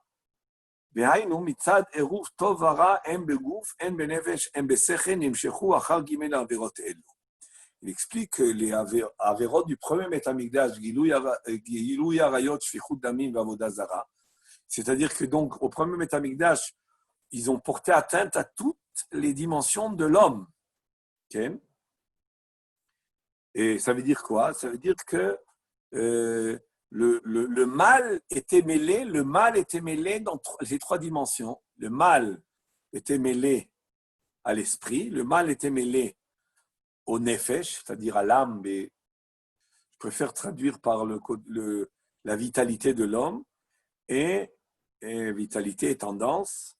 והיינו מצד עירוב טוב ורע, הם בגוף, הם בנפש, הם בשכל, נמשכו אחר ג' העבירות אלו. Il explique que les avérotes du premier Beth Amikdash, Gilui Arayot, Shfichut Damim, Avodah Zara, c'est-à-dire que donc au premier Beth Amikdash, ils ont porté atteinte à toutes les dimensions de l'homme. Okay? Et ça veut dire quoi? Ça veut dire que le mal était mêlé dans les trois dimensions. Le mal était mêlé à l'esprit, le mal était mêlé au nefesh, c'est-à-dire à l'âme, mais je préfère traduire par la vitalité de l'homme, et vitalité et tendance,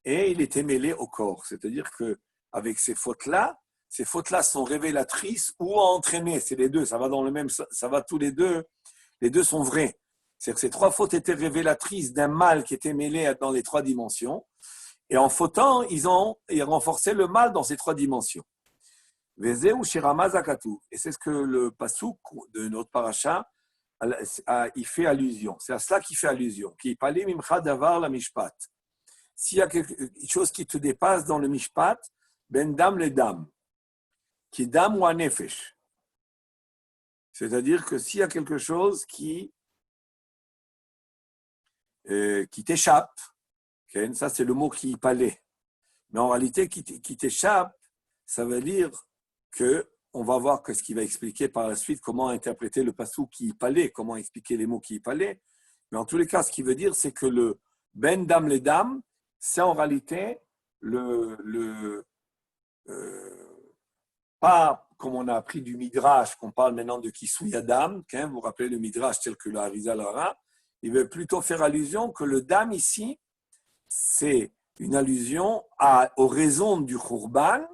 et il était mêlé au corps. C'est-à-dire qu'avec ces fautes-là sont révélatrices ou entraînées. C'est les deux, ça va dans le même, ça va tous les deux. Les deux sont vrais. C'est-à-dire que ces trois fautes étaient révélatrices d'un mal qui était mêlé dans les trois dimensions. Et en fautant, ils renforçaient le mal dans ces trois dimensions. Et c'est ce que le pasouk de notre paracha, il fait allusion. C'est à cela qu'il fait allusion. S'il y a quelque chose qui te dépasse dans le mishpat, ben dam le dam, qui est dam ou nefesh. C'est-à-dire que s'il y a quelque chose qui t'échappe, okay, ça c'est le mot qui palait, mais en réalité qui t'échappe, ça veut dire que on va voir ce qu'il va expliquer par la suite, comment interpréter le passou qui palait, comment expliquer les mots qui palait. Mais en tous les cas, ce qu'il veut dire, c'est que le ben dam les dam, c'est en réalité pas comme on a appris du Midrash, qu'on parle maintenant de Kisui Adam, vous vous rappelez le Midrash tel que le Harizal aura, il veut plutôt faire allusion que le Dam ici, c'est une allusion aux raisons du Khurban,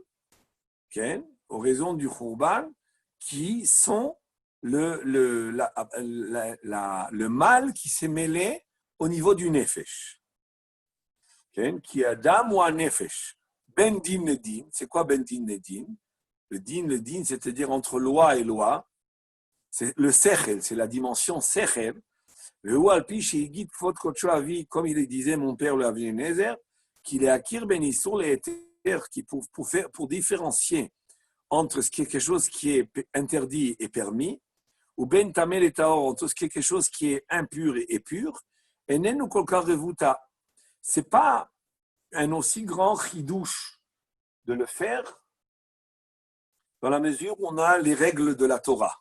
aux raisons du Khurban, qui sont le mal qui s'est mêlé au niveau du Nefesh. Qui est Adam ou un Nefesh. Ben din le din, c'est quoi Ben din le din? Le din, c'est-à-dire entre loi et loi, c'est le sechel, c'est la dimension sechel. Le Oualpi, chez Yigit Kvot Kocho Avi, comme il disait mon père le Avinézer, qu'il est Akir Ben Issour les Éther, qui pour différencier entre ce qui est quelque chose qui est interdit et permis, ou Ben Tamel et Taor, entre ce qui est quelque chose qui est impur et pur, et Nenu Kolkar Revuta. Ce n'est pas un aussi grand chidouche de le faire dans la mesure où on a les règles de la Torah.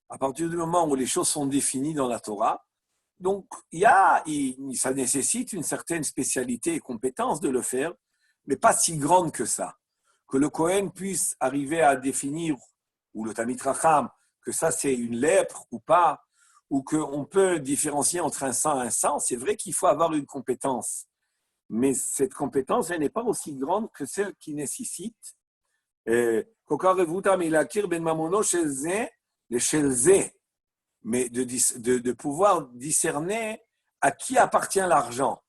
À partir du moment où les choses sont définies dans la Torah, donc ça nécessite une certaine spécialité et compétence de le faire, mais pas si grande que ça. Que le Kohen puisse arriver à définir, ou le Talmid Chacham, que ça c'est une lèpre ou pas, ou qu'on peut différencier entre un sang et un sang, c'est vrai qu'il faut avoir une compétence. Mais cette compétence, elle n'est pas aussi grande que celle qui nécessite mais de pouvoir discerner à qui appartient l'argent.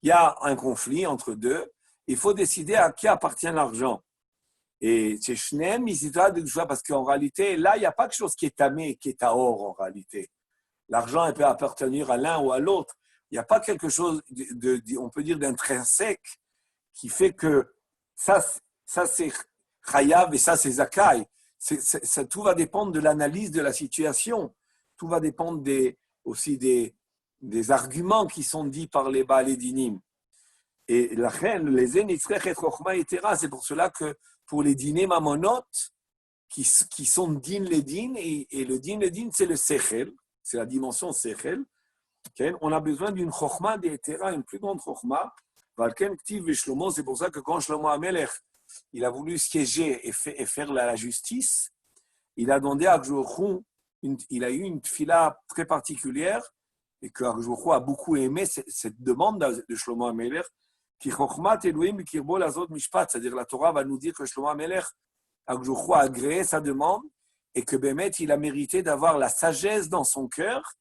Il y a un conflit entre deux, il faut décider à qui appartient l'argent. Et c'est Shneem, parce qu'en réalité, là, il n'y a pas quelque chose qui est tamé, qui est taor en réalité. L'argent, il peut appartenir à l'un ou à l'autre. Il n'y a pas quelque chose, on peut dire, d'intrinsèque qui fait que ça c'est chayav et ça, c'est zakai. Tout va dépendre de l'analyse de la situation. Tout va dépendre aussi des arguments qui sont dits par les Baalei Dinim. Et la reine, les enitzrech et chokhma etera, c'est pour cela que pour les dîners mamonot, qui sont din les din, et le din les din, c'est le sechel, c'est la dimension sechel, on a besoin d'une chokhma d'etera, une plus grande chokhma. C'est pour ça que quand Shlomo HaMelech, il a voulu siéger et faire la justice, il a demandé à Akjouchou, il a eu une tfila très particulière, et que Akjouchou a beaucoup aimé cette demande de Shlomo HaMelech, qui chokhmat Elohim kirbo lazot mishpat, c'est-à-dire la Torah va nous dire que Shlomo HaMelech, Akjouchou a agréé sa demande, et que Bémet, il a mérité d'avoir la sagesse dans son cœur.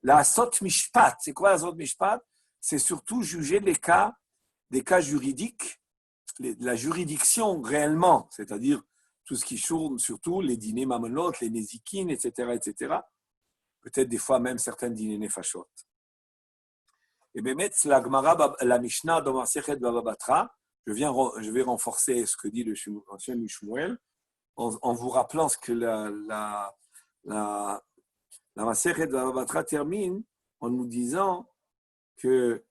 La sot mishpat, c'est quoi la sot mishpat? C'est surtout juger des cas juridiques, la juridiction réellement, c'est-à-dire tout ce qui tourne, surtout les dîners mamonot, les nézikines, etc., etc. Peut-être des fois même certains dîners nefashot. Et Bémet, la Gemara, la Mishnah dans Masechet Baba Batra, je vais renforcer ce que dit le ancien Shmuel, en vous rappelant ce que la Masechet Baba Batra termine en nous disant que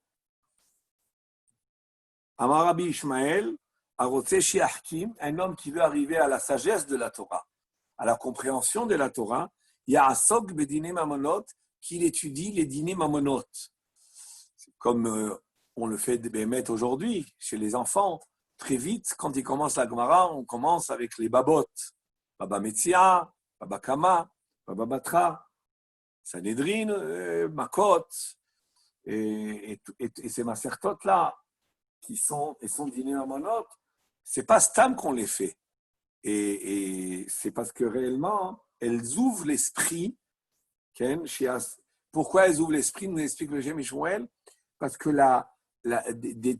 Amar Rabbi Ishmael, un homme qui veut arriver à la sagesse de la Torah, à la compréhension de la Torah, il y a Asok Bedine Mamonot, qu'il étudie les dîners mamonot. Comme on le fait d'émettre aujourd'hui chez les enfants. Très vite, quand ils commencent la Gemara, on commence avec les babot. Baba Metzia, Baba Kama, Baba Batra, Sanhedrin, Makot, et ces masertot-là, qui sont dîners mamonot, c'est pas Stam qu'on les fait. Et c'est parce que réellement, elles ouvrent l'esprit. Pourquoi elles ouvrent l'esprit, nous explique le Shem Shmuel, parce que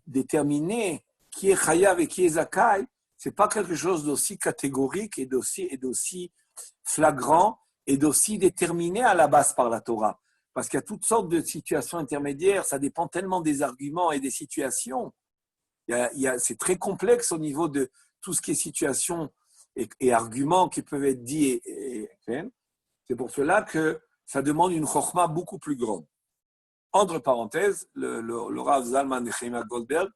déterminer qui est Chayav et qui est Zakai, c'est pas quelque chose d'aussi catégorique et d'aussi flagrant et d'aussi déterminé à la base par la Torah. Parce qu'il y a toutes sortes de situations intermédiaires, ça dépend tellement des arguments et des situations. C'est très complexe au niveau de tout ce qui est situation et arguments qui peuvent être dits. C'est pour cela que ça demande une chokhma beaucoup plus grande. Entre parenthèses, le Rav Zalman Nechemia Goldberg,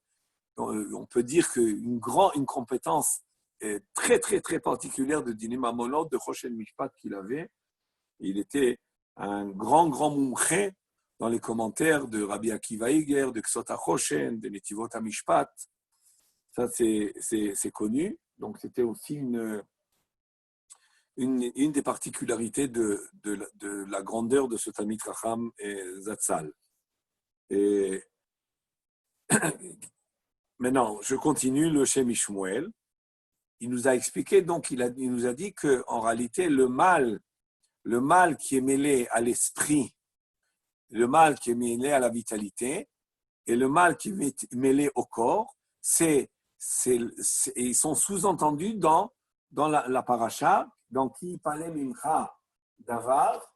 on peut dire qu'une compétence très, très, très particulière de Dinim Mamonot, de Choshen Mishpat qu'il avait, il était un grand mumché dans les commentaires de Rabbi Akiva Iger, de Ksot HaChoshen, de Netivot HaMishpat. Ça, c'est connu. Donc, c'était aussi une des particularités de la grandeur de ce Talmid Chacham et Zatzal. Et maintenant, je continue le Shem Shmuel. Il nous a expliqué, donc, il nous a dit qu'en réalité, le mal qui est mêlé à l'esprit, le mal qui est mêlé à la vitalité, et le mal qui est mêlé au corps, ils sont sous-entendus dans la paracha, dans qui parlait Mincha Davar,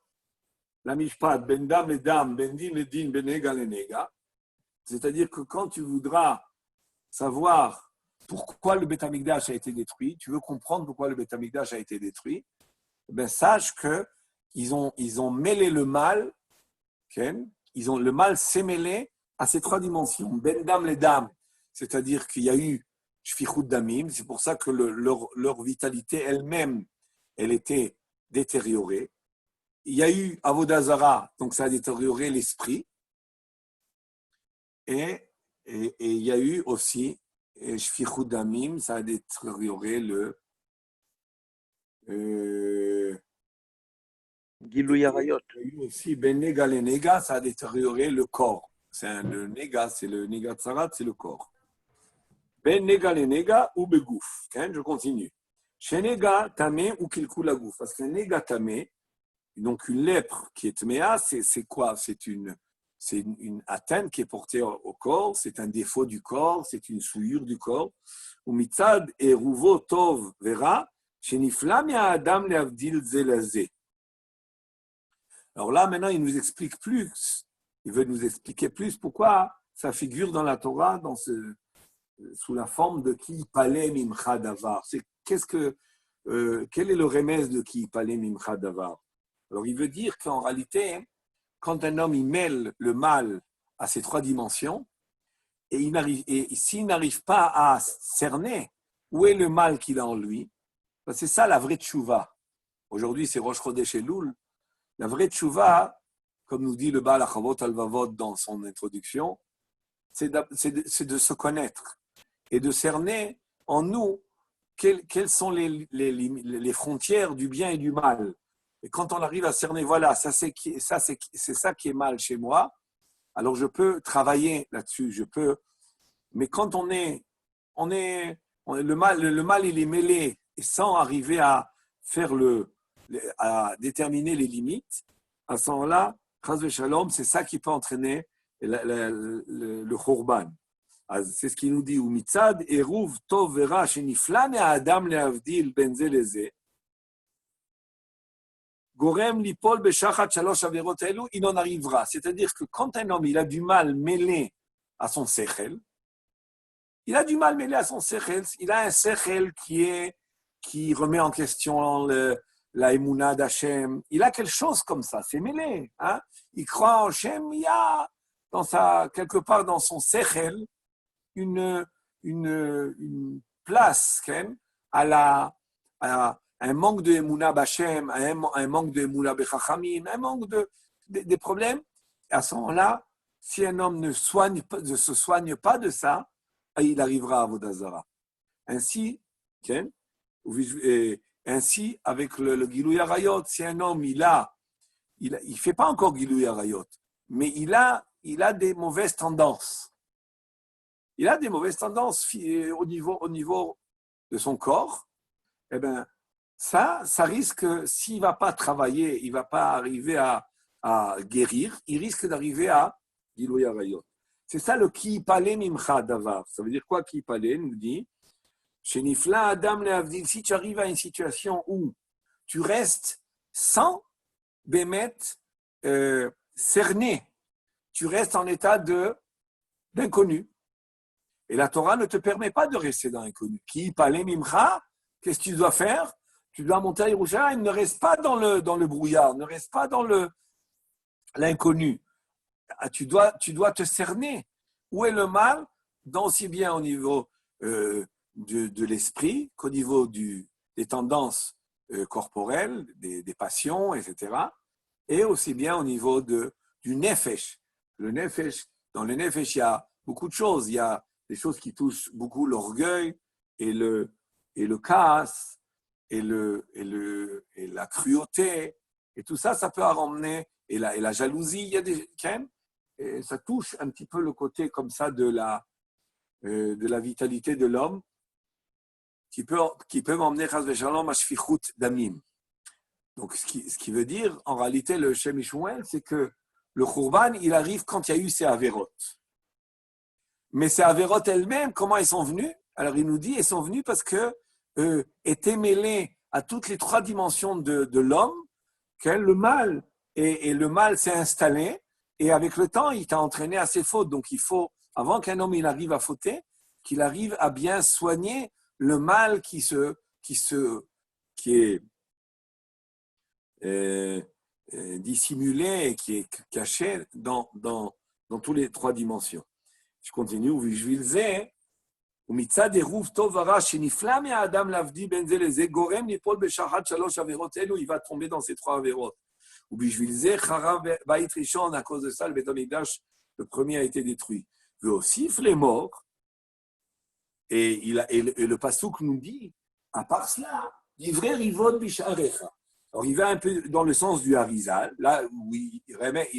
la Mishpat, Ben Dam le Dam, Ben Din le Din, Ben Nega le Nega. C'est-à-dire que quand tu voudras savoir pourquoi le Beth Amikdash a été détruit, tu veux comprendre pourquoi le Beth Amikdash a été détruit, ben sache qu'ils ont mêlé le mal, le mal s'est mêlé à ces trois dimensions. Ben Dam le Dam, c'est-à-dire qu'il y a eu shfichut damim, c'est pour ça que leur vitalité elle-même, elle était détériorée. Il y a eu avodah zara, donc ça a détérioré l'esprit. Et il y a eu aussi shfichut damim, ça a détérioré le Gilui Arayot. il y a eu aussi ben nega le nega, ça a détérioré le corps. Le nega, c'est le nega tsarat, c'est le corps. Ben nega le nega ou begouf. Je continue. Chez nega tamé ou kilkou la gouf. Parce que nega tamé, donc une lèpre qui est tméa, c'est quoi? C'est une atteinte qui est portée au corps, c'est un défaut du corps, c'est une souillure du corps. Ou mitzad et rouvo tov vera, chez niflam ya adam le avdil zelazé. Alors là, maintenant, il nous explique plus, il veut nous expliquer plus pourquoi ça figure dans la Torah sous la forme de ki palem imcha davar. Quel est le remède de ki palem imcha davar? Alors, il veut dire qu'en réalité, quand un homme il mêle le mal à ces trois dimensions, et s'il n'arrive pas à cerner où est le mal qu'il a en lui, c'est ça la vraie tchouva. Aujourd'hui, c'est Rosh Chodesh Elul. La vraie tchouva, comme nous dit le Baal Achavot Alvavot dans son introduction, c'est de se connaître et de cerner en nous quelles sont les frontières du bien et du mal. Et quand on arrive à cerner, voilà, c'est ça qui est mal chez moi, alors je peux travailler là-dessus, mais quand le mal il est mêlé et sans arriver à à déterminer les limites, à ce moment-là, chas v'shalom, c'est ça qui peut entraîner le chorban. C'est ce qu'il nous dit, ou mitzad eruv tov vera sheniflan adam leavdil ben ze leze. Gorem lipol beshachat shalosh averot elu, il en arrivera. C'est-à-dire que quand un homme il a du mal mêlé à son sechel, il a un sechel qui remet en question la émouna d'Hachem. Il a quelque chose comme ça, c'est mêlé. Hein? Il croit en Hachem, il y a quelque part dans son sechel une place à un manque de émouna b'Hachem, un manque de émouna b'chachamim, un manque des problèmes. Et à ce moment-là, si un homme ne se soigne pas de ça, il arrivera à avodah zara. Ainsi, avec le Gilui Arayot, si un homme il fait pas encore Gilui Arayot, mais il a des mauvaises tendances. Il a des mauvaises tendances au niveau de son corps. Eh ben, ça risque, s'il va pas travailler, il va pas arriver à guérir, il risque d'arriver à Gilui Arayot. C'est ça le ki palem imcha davar. Ça veut dire quoi ki palem? Nous dit Shenifla Adam leavdil. Si tu arrives à une situation où tu restes sans bémet cerné, tu restes en état d'inconnu. Et la Torah ne te permet pas de rester dans l'inconnu. Ki palem imcha, qu'est-ce que tu dois faire? Tu dois monter à Yerushalayim, ne reste pas dans le brouillard, ne reste pas dans l'inconnu. Tu dois te cerner. Où est le mal? Aussi bien au niveau de l'esprit qu'au niveau des tendances corporelles, des passions, etc. Et aussi bien au niveau du nefesh. Le nefesh, dans le nefesh, il y a beaucoup de choses. Il y a des choses qui touchent beaucoup l'orgueil et le kaas et la cruauté. Et tout ça, ça peut ramener, et la jalousie, il y a et ça touche un petit peu le côté comme ça de la vitalité de l'homme qui peut m'emmener chas v'shalom à shfichut damim. Donc, ce qui veut dire, en réalité, le Shem Ishmuel, c'est que le Khurban, il arrive quand il y a eu ces avérotes. Mais ces avérotes elles-mêmes, comment elles sont venues? Alors, il nous dit, elles sont venues parce que étaient mêlées à toutes les trois dimensions de l'homme, que le mal, et le mal s'est installé, et avec le temps, il t'a entraîné à ses fautes. Donc, il faut, avant qu'un homme il arrive à fauter, qu'il arrive à bien soigner le mal qui est dissimulé et qui est caché dans toutes les trois dimensions. Je continue. ומצד עירוב טוב ורע שנפלא מהאדם להבדיל בין זה לזה, גורם ליפול בשחת 3 עבירות אלו, il va tomber dans ces 3 עבירות. ובשביל זה חרב בית ראשון, à cause de ça, le בית המקדש, le premier a été détruit. והוסיף לאמור, et le pasouk nous dit, à part cela, livré rivot bisharecha. Alors il va un peu dans le sens du Harizal, là où il remet,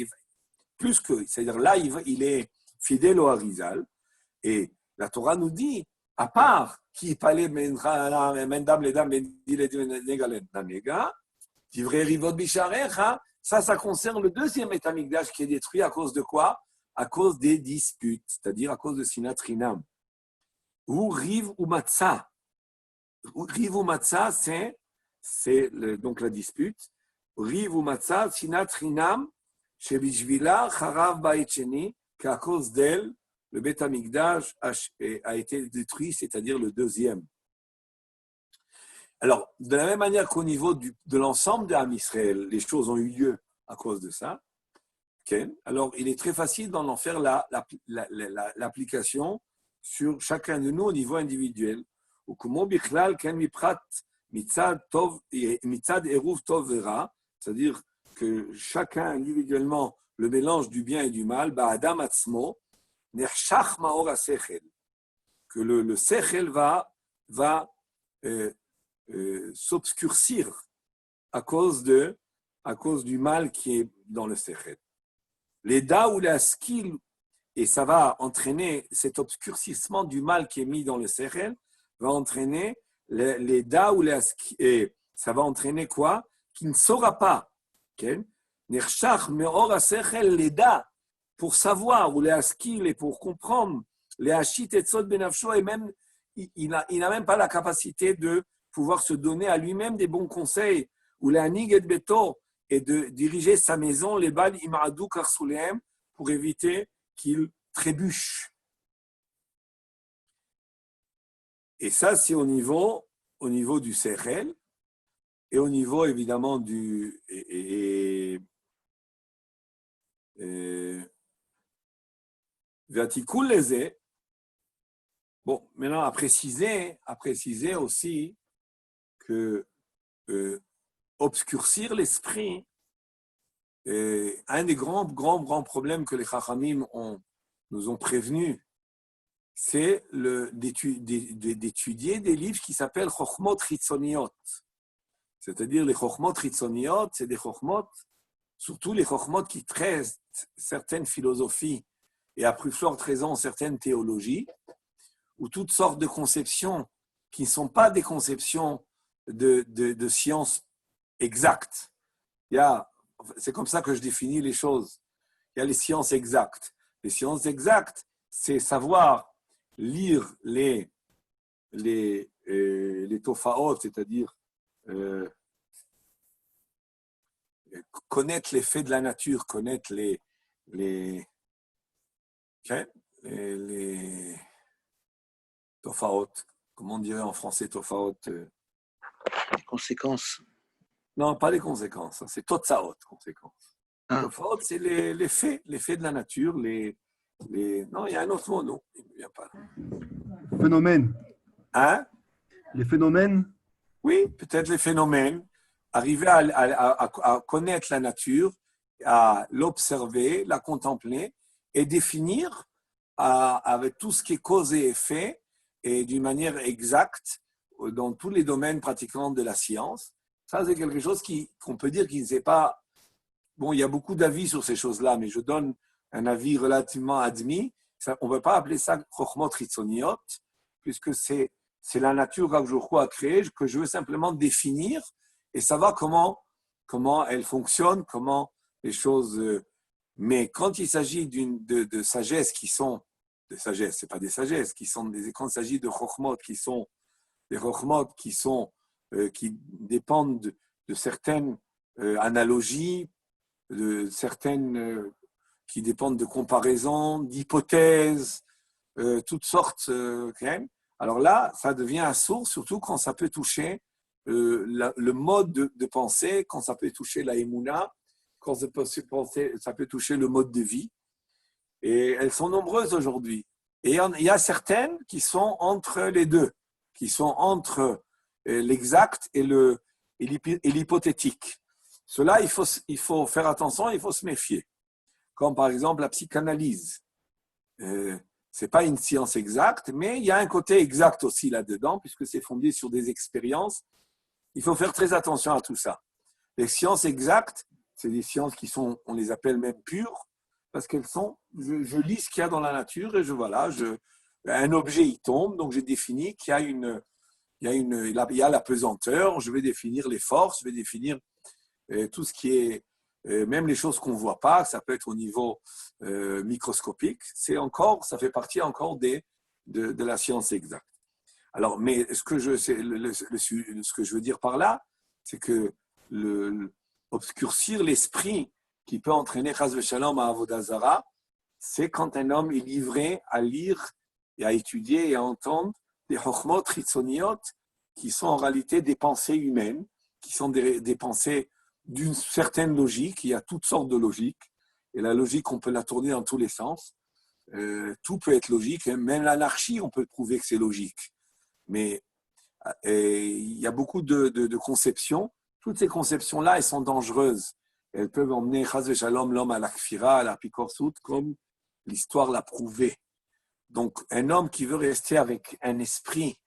plus que, c'est-à-dire là il est fidèle au Harizal, et la Torah nous dit, à part qui parlait mendam ledam nega, livré rivot bisharecha, ça concerne le deuxième Beit Hamikdash qui est détruit à cause de quoi? À cause des disputes, c'est-à-dire à cause de Sinat Rinam. Ou Riv ou Matzah. Riv ou Matzah, c'est donc la dispute. Riv ou Matzah, Sinat Rinam, chez Bishvila, Charav Bait Sheni, qu'à cause d'elle, le Beit Hamikdash a été détruit, c'est-à-dire le deuxième. Alors, de la même manière qu'au niveau de l'ensemble d'Am Israël, les choses ont eu lieu à cause de ça. Okay. Alors, il est très facile d'en faire l'application sur chacun de nous au niveau individuel. C'est-à-dire que chacun individuellement, le mélange du bien et du mal, que le sechel va s'obscurcir à cause du mal qui est dans le sechel. Les da ou la skill, et ça va entraîner cet obscurcissement du mal qui est mis dans le sechel, va entraîner les da ou la skill, et ça va entraîner quoi? Qui ne saura pas. Nershach meor sechel les da, pour savoir, ou les skill, et pour comprendre, les hachit et tzod benafsho, et même, il n'a même pas la capacité de pouvoir se donner à lui-même des bons conseils, ou les anig et beto, et de diriger sa maison, les bal imadou karsoulem, pour éviter qu'il trébuche. Et ça, c'est au niveau du sechel, et au niveau évidemment du Vatikul lezé. Bon, maintenant à préciser aussi que obscurcir l'esprit, un des grands problèmes que les Chachamim nous ont prévenus, c'est d'étudier des livres qui s'appellent Chochmot Chitzoniot. C'est-à-dire les Chochmot Chitzoniot, c'est des Chochmot, surtout les Chochmot qui traitent certaines philosophies et à plus forte raison certaines théologies, ou toutes sortes de conceptions qui ne sont pas des conceptions de sciences exactes. C'est comme ça que je définis les choses. Il y a les sciences exactes. Les sciences exactes, c'est savoir lire les tofaot, c'est-à-dire connaître les faits de la nature, connaître les tofaot. Comment on dirait en français tofaot? Les conséquences. Non, pas les conséquences, c'est totsaot, conséquences. Ah. Tofaot, c'est les faits de la nature, non, il y a un autre mot, non, il ne vient pas. Phénomènes. Hein? Les phénomènes. Oui, peut-être les phénomènes. Arriver à connaître la nature, à l'observer, la contempler et définir avec tout ce qui est cause et effet et d'une manière exacte dans tous les domaines pratiquement de la science. Ça, c'est quelque chose qu'on peut dire qu'il ne sait pas. Bon, il y a beaucoup d'avis sur ces choses-là, mais je donne un avis relativement admis. On ne peut pas appeler ça Chochmot Chitzoniot, puisque c'est la nature qu'Akadosh a créée, que je veux simplement définir et savoir comment elle fonctionne, comment les choses. Mais quand il s'agit de sagesse qui sont de sagesse, c'est pas des sagesses, quand il s'agit de Chochmot qui sont des Chochmot qui dépendent de certaines analogies, de certaines qui dépendent de comparaisons, d'hypothèses, toutes sortes. Alors là, ça devient un sourd, surtout quand ça peut toucher le mode de pensée, quand ça peut toucher la émouna, quand ça peut toucher le mode de vie. Et elles sont nombreuses aujourd'hui. Et il y a certaines qui sont entre les deux, qui sont entre l'exact et l'hypothétique. Cela, il faut faire attention, il faut se méfier. Comme par exemple la psychanalyse. Ce n'est pas une science exacte, mais il y a un côté exact aussi là-dedans, puisque c'est fondé sur des expériences. Il faut faire très attention à tout ça. Les sciences exactes, c'est des sciences qui sont, on les appelle même pures, parce qu'elles sont, je lis ce qu'il y a dans la nature et un objet il tombe, donc j'ai défini qu'il y a il y a la pesanteur, je vais définir les forces, je vais définir tout ce qui est, même les choses qu'on ne voit pas, ça peut être au niveau microscopique, ça fait partie encore de la science exacte. Alors, mais ce que je veux dire par là, c'est que obscurcir l'esprit qui peut entraîner Chas v'Shalom à Avodah Zara, c'est quand un homme est livré à lire et à étudier et à entendre des chokhmot chitzoniot qui sont en réalité des pensées humaines, qui sont des pensées d'une certaine logique. Il y a toutes sortes de logiques. Et la logique, on peut la tourner dans tous les sens. Tout peut être logique. Même l'anarchie, on peut prouver que c'est logique. Mais il y a beaucoup de conceptions. Toutes ces conceptions-là, elles sont dangereuses. Elles peuvent emmener Chas v'Shalom l'homme à la kfira, à la pikorsout, comme l'histoire l'a prouvé. Donc, un homme qui veut rester avec un esprit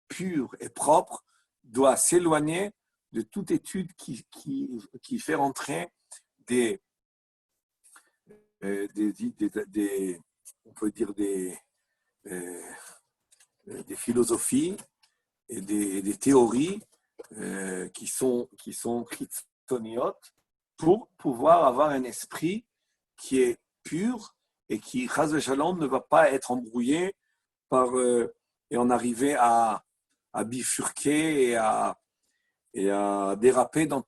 pur et propre doit s'éloigner de toute étude qui fait rentrer on peut dire des philosophies et des théories qui sont chitzoniotes pour pouvoir avoir un esprit qui est pur et qui, chas v'shalom, ne va pas être embrouillé et en arriver à bifurquer et à déraper dans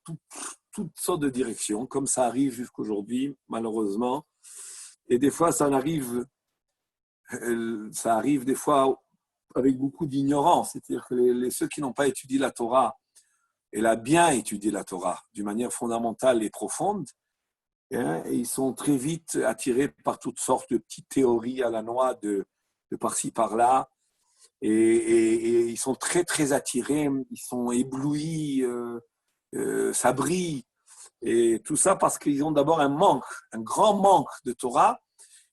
toutes sortes de directions, comme ça arrive jusqu'aujourd'hui, malheureusement. Et des fois, ça arrive des fois avec beaucoup d'ignorance. C'est-à-dire que ceux qui n'ont pas étudié la Torah, et a bien étudié la Torah d'une manière fondamentale et profonde, et ils sont très vite attirés par toutes sortes de petites théories à la noix de par-ci, par-là. Et ils sont très, très attirés, ils sont éblouis, ça brille. Et tout ça parce qu'ils ont d'abord un grand manque de Torah.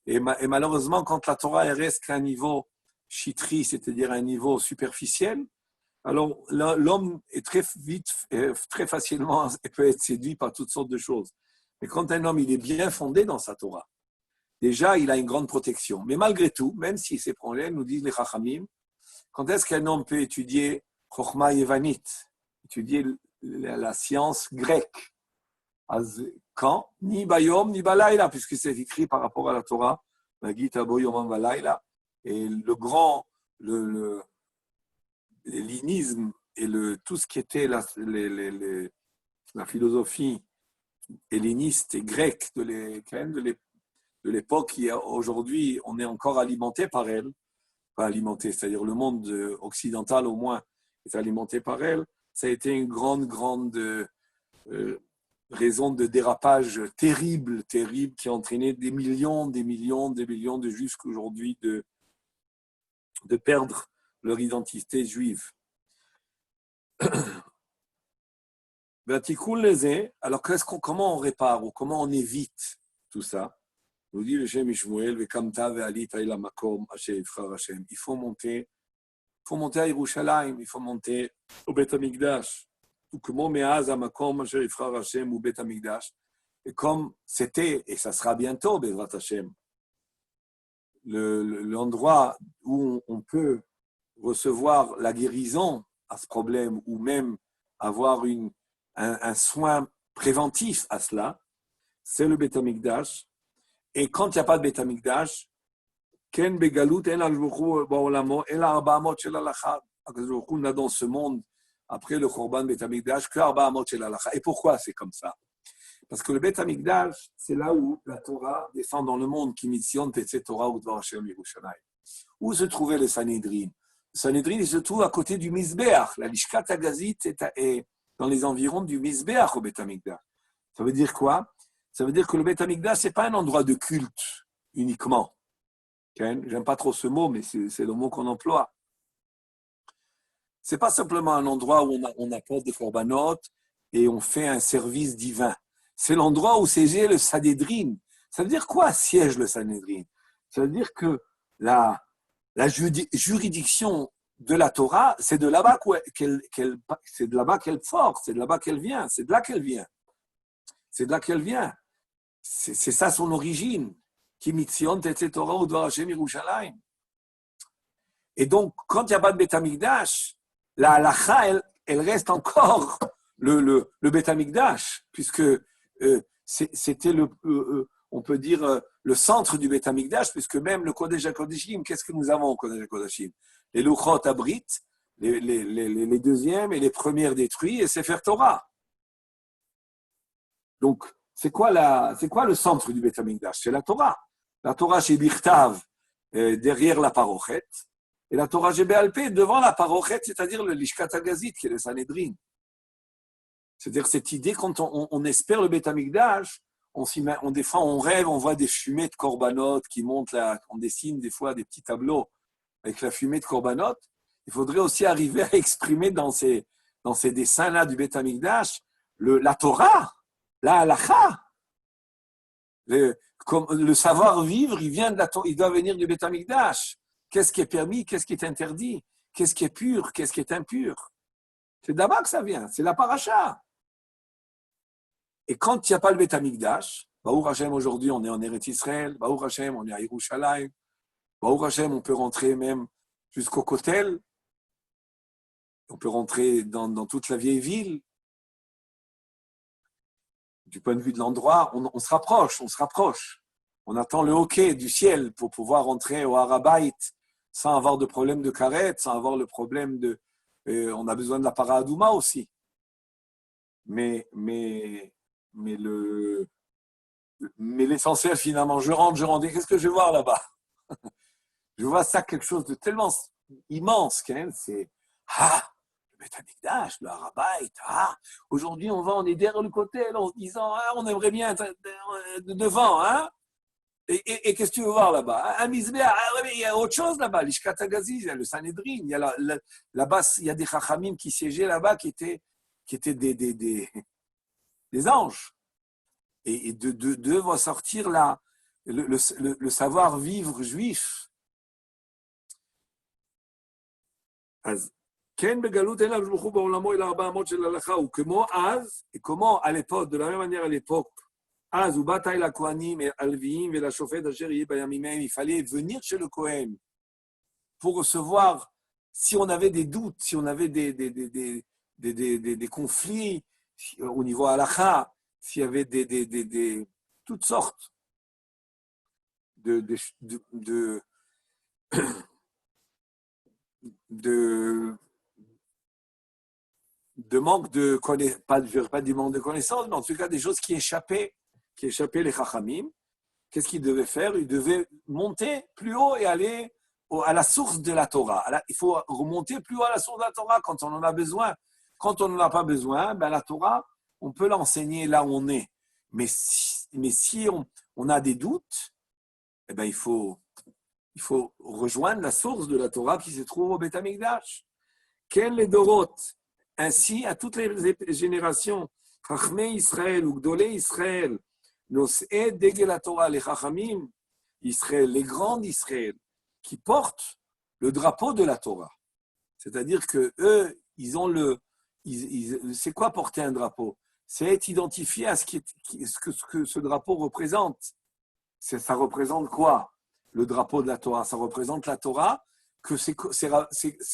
Et malheureusement, quand la Torah reste qu'à un niveau chitri, c'est-à-dire un niveau superficiel, alors l'homme est très vite, très facilement, peut être séduit par toutes sortes de choses. Mais quand un homme il est bien fondé dans sa Torah, déjà il a une grande protection. Mais malgré tout, même si ces problèmes, nous disent les Chachamim, quand est-ce qu'un homme peut étudier Chokhma Yevanit, étudier la science grecque? Quand? Ni Bayom, ni Balayla, puisque c'est écrit par rapport à la Torah, la Gita Boyom Balayla. Et l'hellénisme et tout ce qui était la philosophie helléniste et grecque de l'époque, qui aujourd'hui, on est encore alimenté par elle, pas alimenté, c'est-à-dire le monde occidental au moins est alimenté par elle, ça a été une grande raison de dérapage terrible, qui a entraîné des millions de juifs qu'aujourd'hui de perdre leur identité juive. Alors, comment on répare ou comment on évite tout ça? Nous dit le Shem Ishmuel, il faut monter à Yerushalayim, il faut monter au Beth Amikdash. Ou Beth Amikdash. Et comme c'était, et ça sera bientôt, Bezrat Hashem, l'endroit où on peut recevoir la guérison à ce problème, ou même avoir un soin préventif à cela, c'est le Beth Amikdash. Et quand il n'y a pas de Beth Amikdash, Ken Begalut en al-Jbouchou ba'olamo el arba'amot shel halakha. Akadosh n'a dans ce monde, après le Korban Beth Amikdash, que arba'amot shel halakha. Et pourquoi c'est comme ça? Parce que le Beth Amikdash, c'est là où la Torah descend dans le monde, qui mission Tetze Torah ou Dvar Hashem Yerushalayim. Où se trouvait le Sanhedrin? Le Sanhedrin, il se trouve à côté du Mizbeach. La Lishkat Hagazit est dans les environs du Mizbeach au Beth Amikdash. Ça veut dire quoi? Ça veut dire que le Beth Amikdash, ce n'est pas un endroit de culte uniquement. J'aime pas trop ce mot, mais c'est le mot qu'on emploie. C'est pas simplement un endroit où on apporte des corbanotes et on fait un service divin. C'est l'endroit où siège le Sanhédrin. Ça veut dire quoi, siège le Sanhédrin? Ça veut dire que la juridiction de la Torah, c'est de là-bas c'est de là-bas qu'elle sort, c'est de là-bas qu'elle vient, c'est de là qu'elle vient. C'est de là qu'elle vient. C'est ça son origine. Ki mitzion tetzeh Torah udvar Hashem Yerushalayim. Et donc, quand il n'y a pas de Beth Amikdash, la halacha, elle reste encore le Beth Amikdash, puisque c'était on peut dire, le centre du Beth Amikdash, puisque même le Kodesh HaKodeshim, qu'est-ce que nous avons au Kodesh HaKodeshim? Les Luchot Abrit, les deuxièmes et les premières détruits, et Sefer Torah. Donc, c'est quoi le centre du Beth Amikdash? C'est la Torah. La Torah chez Birtav, derrière la Parochet, et la Torah chez Béalpé, devant la Parochet, c'est-à-dire le Lishkat Hagazit, qui est le Sanhédrin. C'est-à-dire cette idée, quand on espère le Beth Amikdash, des fois on rêve, on voit des fumées de korbanot qui montent là, on dessine des fois des petits tableaux avec la fumée de korbanot. Il faudrait aussi arriver à exprimer dans ces dessins-là du Beth Amikdash la Torah, la halacha. Le savoir-vivre, il doit venir du Beth Amikdash. Qu'est-ce qui est permis, qu'est-ce qui est interdit, qu'est-ce qui est pur, qu'est-ce qui est impur. C'est d'abord que ça vient, c'est la paracha. Et quand il n'y a pas le Beth Amikdash, Baruch Hashem, aujourd'hui on est en Eretz Israël, Baruch Hashem, on est à Yerushalayim, Baruch Hashem, on peut rentrer même jusqu'au Kotel, on peut rentrer dans toute la vieille ville. Du point de vue de l'endroit, on se rapproche. On attend le hockey du ciel pour pouvoir rentrer au Harabait sans avoir de problème de carrette, sans avoir le problème de... on a besoin de la para Adouma aussi. Mais l'essentiel finalement, je rentre, qu'est-ce que je vais voir là-bas? Je vois ça quelque chose de tellement immense, c'est le Beth Amikdash, le Harabait, aujourd'hui on est derrière le côté en se disant on aimerait bien être devant, hein? Et qu'est-ce que tu veux voir là-bas? Il y a autre chose là-bas, l'Ishkat Hagazit, il y a le Sanhédrin, il y a là-bas, il y a des Chachamim qui siégeaient là-bas qui étaient des anges. Et de va sortir là le savoir-vivre juif. Et comment à l'époque, de la même manière à l'époque, il fallait venir chez le Kohen pour recevoir, si on avait des doutes, si on avait des conflits au niveau halakha, s'il y avait toutes sortes de manque de connaissance, pas du manque de connaissance, mais en tout cas des choses qui échappaient les Chachamim. Qu'est-ce qu'ils devaient faire? Ils devaient monter plus haut et aller à la source de la Torah. Il faut remonter plus haut à la source de la Torah quand on en a besoin. Quand on n'en a pas besoin, la Torah, on peut l'enseigner là où on est. Mais si on a des doutes, il faut rejoindre la source de la Torah qui se trouve au Beth Amikdash. Quel les Dorot? Ainsi, à toutes les générations, Chachmei Israël ou Gdolei Israël, Nos'e Degel la Torah, les Chachamim Israël, les grands d'Israël, qui portent le drapeau de la Torah. C'est-à-dire que eux, ils ont c'est quoi porter un drapeau? C'est être identifié à ce que ce drapeau représente. Ça représente quoi? Le drapeau de la Torah, ça représente la Torah que ces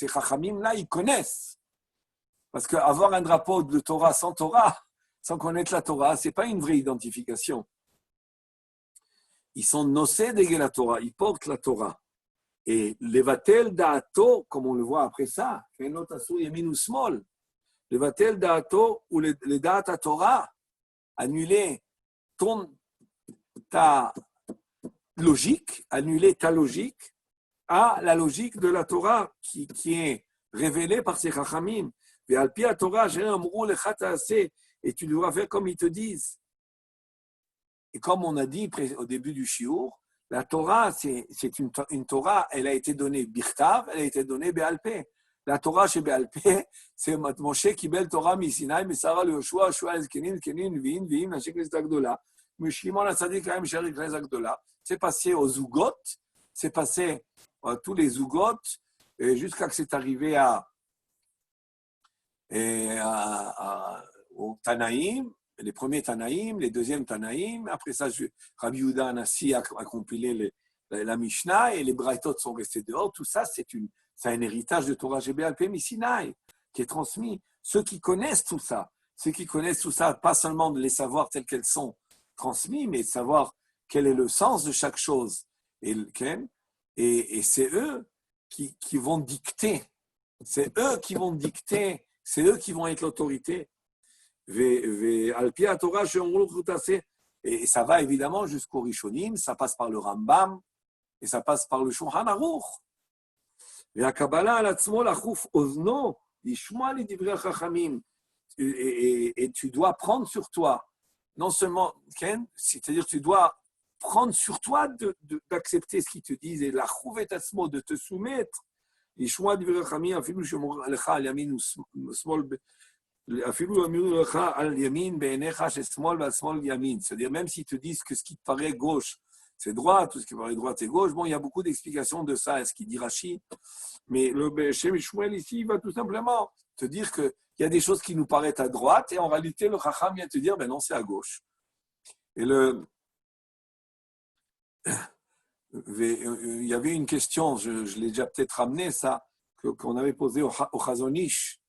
Chachamim-là, ils connaissent. Parce qu'avoir un drapeau de Torah, sans connaître la Torah, ce n'est pas une vraie identification. Ils sont nosés de la Torah, ils portent la Torah. Et levatel da'ato, comme on le voit après ça, levatel da'ato ou le da'at Torah, annuler ta logique à la logique de la Torah qui est révélée par ces Chachamim. Et tu devras faire comme ils te disent. Et comme on a dit au début du shiur, La Torah, c'est une Torah, elle a été donnée Birtav, elle a été donnée Béalpé. La Torah chez Béalpé, c'est Moshe qui belle Torah Misinaï, mais Sarah le Yoshua, Yoshua Kenin, Kenin, Vin, Vin, Hachek les Agdola. Shimon Hatzadik, Kaim Sharik les Agdola. C'est passé aux Zougot, c'est passé à tous les Zougot, jusqu'à ce que c'est arrivé aux Tanaïm, les premiers Tanaïm, les deuxièmes Tanaïm. Après ça, Rabbi Yehuda Anassi a compilé la Mishnah et les Braïtot sont restés dehors. Tout ça, c'est un héritage de Torah Béalpé Misinaï qui est transmis. Ceux qui connaissent tout ça, pas seulement de les savoir telles qu'elles sont transmises, mais de savoir quel est le sens de chaque chose. Et c'est eux qui vont dicter. C'est eux qui vont dicter. C'est eux qui vont être l'autorité. Et ça va évidemment jusqu'au Rishonim, ça passe par le Rambam et ça passe par le Shulchan Aruch. Et tu dois prendre sur toi, non seulement, c'est-à-dire tu dois prendre sur toi d'accepter ce qu'ils te disent et la de te soumettre. C'est-à-dire même s'ils te disent que ce qui te paraît gauche, c'est droite, tout ce qui paraît droite, c'est gauche. Bon, il y a beaucoup d'explications de ça, ce qu'il dit Rashi. Mais le Shem Shmuel ici, il va tout simplement te dire qu'il y a des choses qui nous paraissent à droite et en réalité, le Chacham vient te dire, ben non, c'est à gauche. Et il y avait une question, je l'ai déjà peut-être ramené ça, qu'on avait posée au Chazon Ish,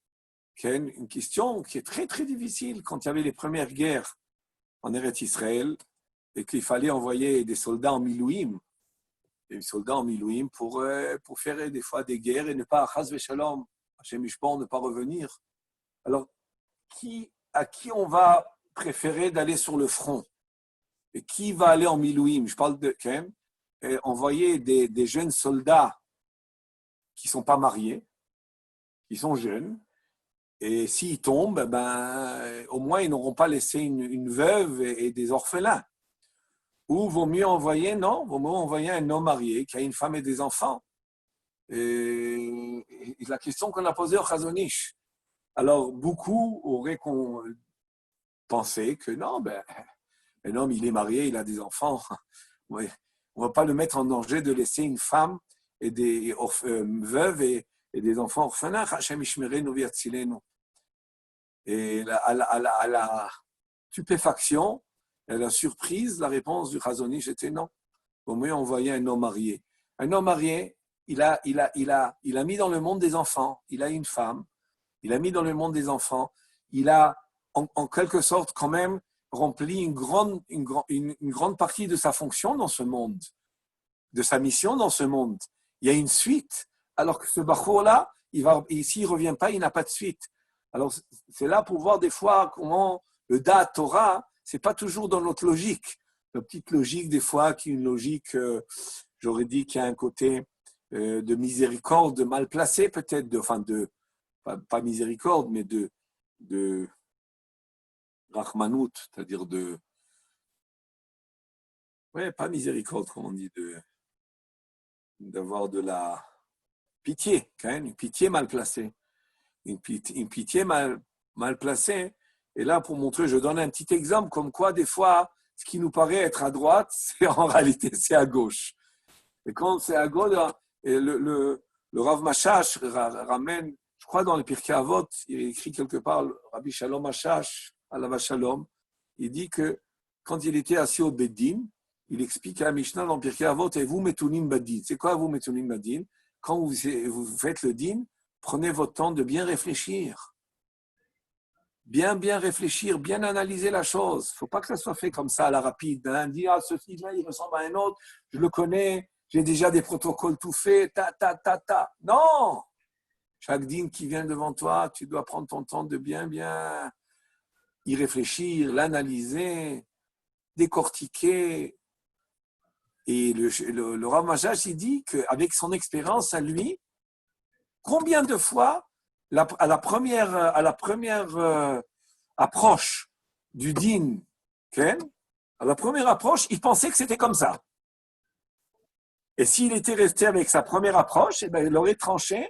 une question qui est très très difficile quand il y avait les premières guerres en Eretz Israël et qu'il fallait envoyer des soldats en Milouim, pour faire des fois des guerres et ne pas, Chaz v'Shalom, Hashem Yishpor, ne pas revenir. Alors, à qui on va préférer d'aller sur le front? Et qui va aller en Milouim? Je parle de envoyer des jeunes soldats qui ne sont pas mariés, qui sont jeunes, et s'ils tombent, au moins ils n'auront pas laissé une veuve et des orphelins. Ou vaut mieux envoyer un homme marié qui a une femme et des enfants. Et la question qu'on a posée au Chazon Ish. Alors, beaucoup auraient pensé que non, un homme, il est marié, il a des enfants. Ouais. On ne va pas le mettre en danger de laisser une femme et des veuves et des enfants orphelins. Hashem Ishmerenu v'yatzilenu. Et à la stupéfaction, à la surprise, la réponse du Chazon Ish était non. Au mieux envoyer un homme marié. Un homme marié, il a mis dans le monde des enfants. Il a une femme. Il a mis dans le monde des enfants. Il a, en quelque sorte, quand même, rempli une grande partie de sa fonction dans ce monde, de sa mission dans ce monde. Il y a une suite, alors que ce bachour-là, s'il ne revient pas, il n'a pas de suite. Alors, c'est là pour voir des fois comment le Da'at Torah, ce n'est pas toujours dans notre logique. La petite logique, des fois, qui est une logique, j'aurais dit, qui a un côté de miséricorde mal placé, peut-être, pas miséricorde, mais de Rachmanout, c'est-à-dire pas miséricorde, comme on dit, d'avoir de la pitié, une pitié mal placée. Une pitié mal placée. Et là, pour montrer, je donne un petit exemple, comme quoi, des fois, ce qui nous paraît être à droite, en réalité, c'est à gauche. Et quand c'est à gauche, et le Rav Mashash ramène, je crois dans le Pirkei Avot, il est écrit quelque part, Rabbi Shalom Mashash, Alav Shalom, il dit que quand il était assis au Beddin, il explique à la Mishnah dans le Pirkei Avot, et vous metunim badin. C'est quoi vous metunim badin? Quand vous faites le din, prenez votre temps de bien réfléchir. Bien réfléchir, bien analyser la chose. Il ne faut pas que ça soit fait comme ça à la rapide. Dire, ce fils-là, il ressemble à un autre, je le connais, j'ai déjà des protocoles tout faits, ta. Non! Chaque dîme qui vient devant toi, tu dois prendre ton temps de bien y réfléchir, l'analyser, décortiquer. Et le Rav Mashash, il dit qu'avec son expérience à lui, combien de fois, à la première approche du din, à la première approche, il pensait que c'était comme ça. Et s'il était resté avec sa première approche, eh ben, il aurait tranché,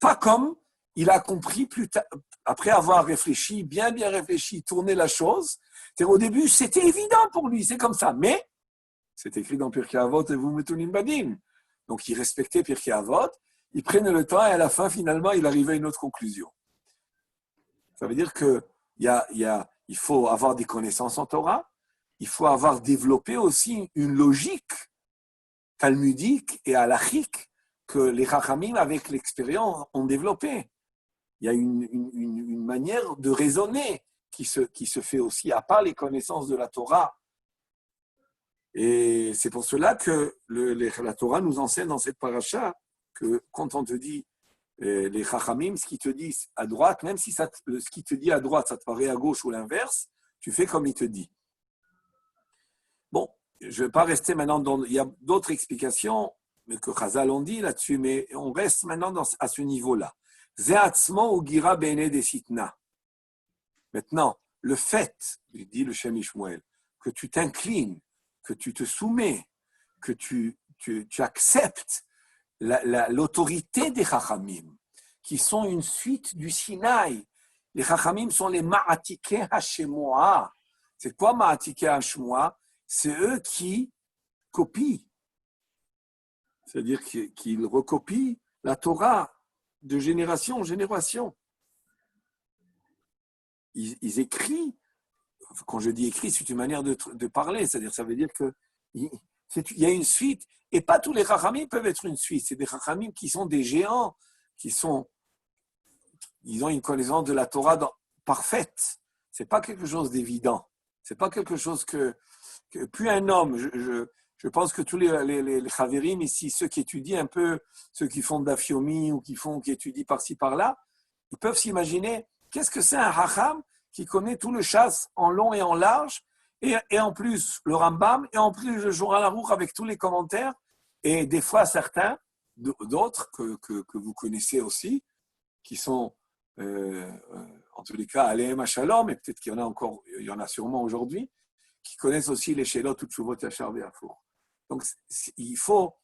pas comme il a compris plus tard, après avoir réfléchi, bien réfléchi, tourné la chose. C'est-à-dire, au début, c'était évident pour lui, c'est comme ça. Mais c'est écrit dans Pirkei Avot et vous metunim badim. Donc, il respectait Pirkei Avot, il prenait le temps et à la fin, finalement, il arrivait à une autre conclusion. Ça veut dire que il faut avoir des connaissances en Torah, il faut avoir développé aussi une logique talmudique et halachique que les Chachamim, avec l'expérience, ont développé. Il y a une manière de raisonner qui se fait aussi, à part les connaissances de la Torah. Et c'est pour cela que la Torah nous enseigne dans cette paracha que quand on te dit les Chachamim, ce qu'ils te disent à droite, même si ce qu'il te dit à droite, ça te paraît à gauche ou l'inverse, tu fais comme il te dit. Bon, je ne vais pas rester maintenant dans... Il y a d'autres explications que Chazal ont dit là-dessus, mais on reste maintenant à ce niveau-là. Ze'atzmo ou gira bene de sitna. Maintenant, le fait, dit le Shem Ishmuel, que tu t'inclines, que tu te soumets, que tu acceptes l'autorité des Chachamim, qui sont une suite du Sinaï. Les Chachamim sont les Ma'atikeh Hashemoa. C'est quoi Ma'atikeh Hashemoa? C'est eux qui copient. C'est-à-dire qu'ils recopient la Torah de génération en génération. Ils écrivent. Quand je dis écrit, c'est une manière de parler. C'est-à-dire, ça veut dire qu'il y a une suite. Et pas tous les Chachamim peuvent être une suite. C'est des Chachamim qui sont des géants, ils ont une connaissance de la Torah parfaite. C'est pas quelque chose d'évident. C'est pas quelque chose que puis un homme. Je pense que tous les Chaverim ici, ceux qui étudient un peu, ceux qui font de la Fiomi ou qui étudient par-ci par-là, ils peuvent s'imaginer qu'est-ce que c'est un Chacham qui connaît tout le chasse en long et en large, et en plus le Rambam, et en plus le Shulchan Aruch avec tous les commentaires, et des fois certains, d'autres que vous connaissez aussi, qui sont en tous les cas Aleim Shalom, et peut-être qu'il y en a encore, il y en a sûrement aujourd'hui, qui connaissent aussi les Shelot ou Tshuvot Yachar Ve'afour. Donc il faut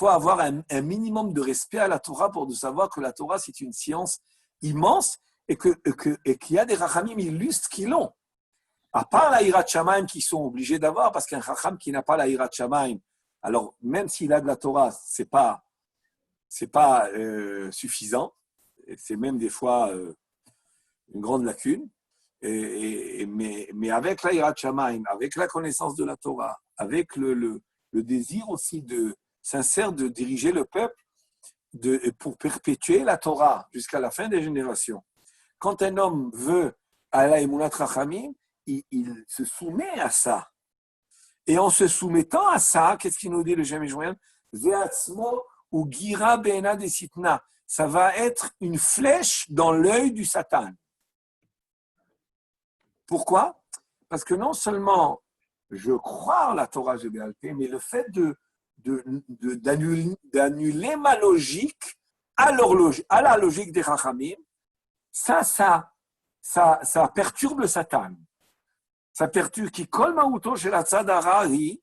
avoir un minimum de respect à la Torah pour de savoir que la Torah c'est une science immense et qu'il y a des Chachamim illustres qui l'ont. À part la Hirat Shamayim qu'ils sont obligés d'avoir, parce qu'un Chacham qui n'a pas la Hirat Shamayim, alors même s'il a de la Torah, c'est pas suffisant. C'est même des fois une grande lacune. Mais avec la Hirat Shamayim, avec la connaissance de la Torah, avec le désir aussi sincère de diriger le peuple pour perpétuer la Torah jusqu'à la fin des générations. Quand un homme veut à la Emunat Chachamim, il se soumet à ça. Et en se soumettant à ça, qu'est-ce qu'il nous dit le Shem Ishmuel? Ve'atzmo ou gira be'ena de sitna. Ça va être une flèche dans l'œil du Satan. Pourquoi? Parce que non seulement je crois en la Torah de Béalpé, mais le fait d'annuler ma logique à la logique des Chachamim, ça perturbe le Satan. Ça perturbe qui kol ma'uto shel hatzad hara hi,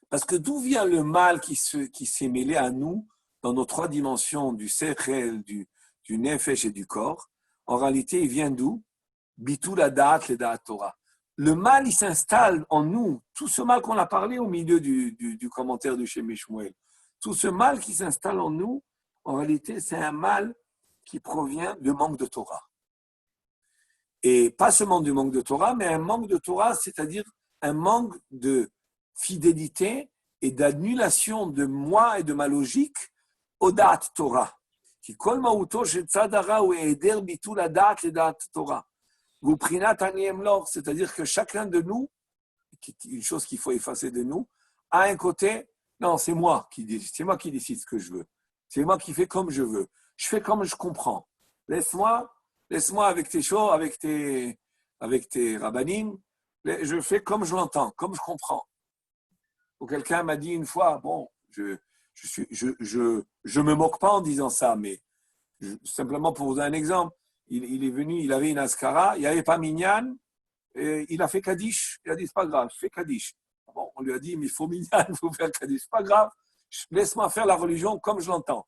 parce que d'où vient le mal qui s'est mêlé à nous dans nos trois dimensions du sechel, du nefesh et du corps? En réalité, il vient d'où? Bitul hadat le da'at Torah. Le mal, il s'installe en nous. Tout ce mal qu'on a parlé au milieu du commentaire du Shem Ishmuel, tout ce mal qui s'installe en nous, en réalité, c'est un mal qui provient de manque de Torah. Et pas seulement du manque de Torah, mais un manque de Torah, c'est-à-dire un manque de fidélité et d'annulation de moi et de ma logique au da'at Torah. Qui kol ma'uto shel tzad hara ou eider bitul hadat le da'at Torah. C'est-à-dire que chacun de nous, une chose qu'il faut effacer de nous, a un côté, non, c'est moi qui décide ce que je veux. C'est moi qui fais comme je veux. Je fais comme je comprends. Laisse-moi avec tes choses, avec tes rabbanim, je fais comme je l'entends, comme je comprends. Ou quelqu'un m'a dit une fois, bon, je me moque pas en disant ça, mais simplement pour vous donner un exemple, il est venu, il avait une askara, il n'y avait pas minyan, et il a fait Kaddish. Il a dit, c'est pas grave, je fais Kaddish. Bon, on lui a dit, mais il faut minyan, il faut faire Kaddish. C'est pas grave, laisse-moi faire la religion comme je l'entends.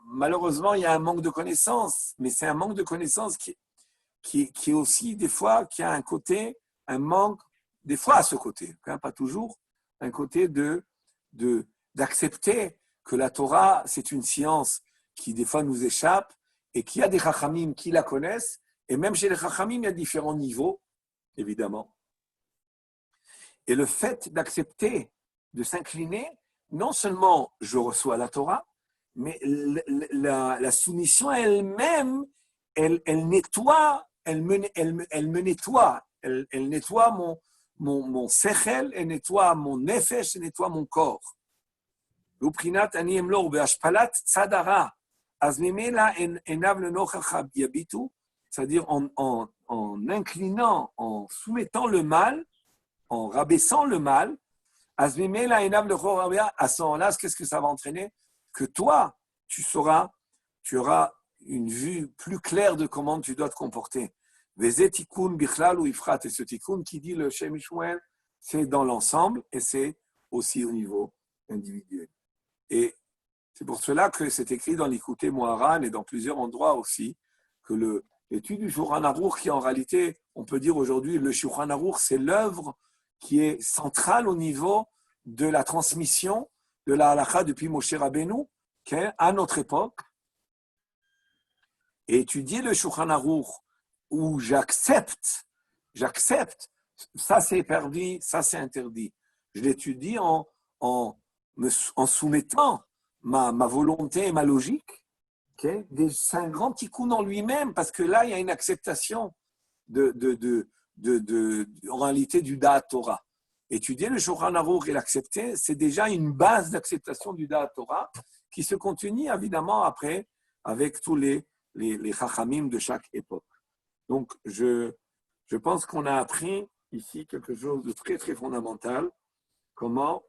Malheureusement, il y a un manque de connaissances, mais c'est un manque de connaissances qui est aussi des fois, qui a un côté, un manque, des fois à ce côté, hein, pas toujours, un côté d'accepter que la Torah, c'est une science qui des fois nous échappe et qu'il y a des chachamim qui la connaissent, et même chez les chachamim, il y a différents niveaux, évidemment. Et le fait d'accepter, de s'incliner, non seulement je reçois la Torah, mais la soumission elle-même, elle nettoie, elle me nettoie, elle nettoie mon sechel, elle nettoie mon nefesh, elle nettoie mon corps. L'uprinat ani emlor be'ashpalat tzadara, az memela enav lenochach yabitu, c'est-à-dire en inclinant, en soumettant le mal, en rabaissant le mal, az memela enav lenochach yabitu, à ce moment-là, qu'est-ce que ça va entraîner? Que toi, tu auras une vue plus claire de comment tu dois te comporter. Vezeh tikkun bichlal ou ifrat, et ce tikkun qui dit le Shem Shmuel, c'est dans l'ensemble et c'est aussi au niveau individuel. Et c'est pour cela que c'est écrit dans l'Ikouté Moharan et dans plusieurs endroits aussi, que l'étude du Shulchan Aruch, qui en réalité, on peut dire aujourd'hui, le Shulchan Aruch, c'est l'œuvre qui est centrale au niveau de la transmission de la halakha depuis Moshe Rabbeinu, à notre époque. Et étudier le Shulchan Aruch, où j'accepte, ça c'est permis, ça c'est interdit. Je l'étudie en soumettant ma volonté et ma logique. Okay? C'est un grand tikkun en lui-même, parce que là, il y a une acceptation en réalité du Da'at Torah. Étudier le Shulchan Aruch et l'accepter, c'est déjà une base d'acceptation du Da'at Torah qui se continue évidemment après avec tous les chachamim de chaque époque. Donc, je pense qu'on a appris ici quelque chose de très, très fondamental. Comment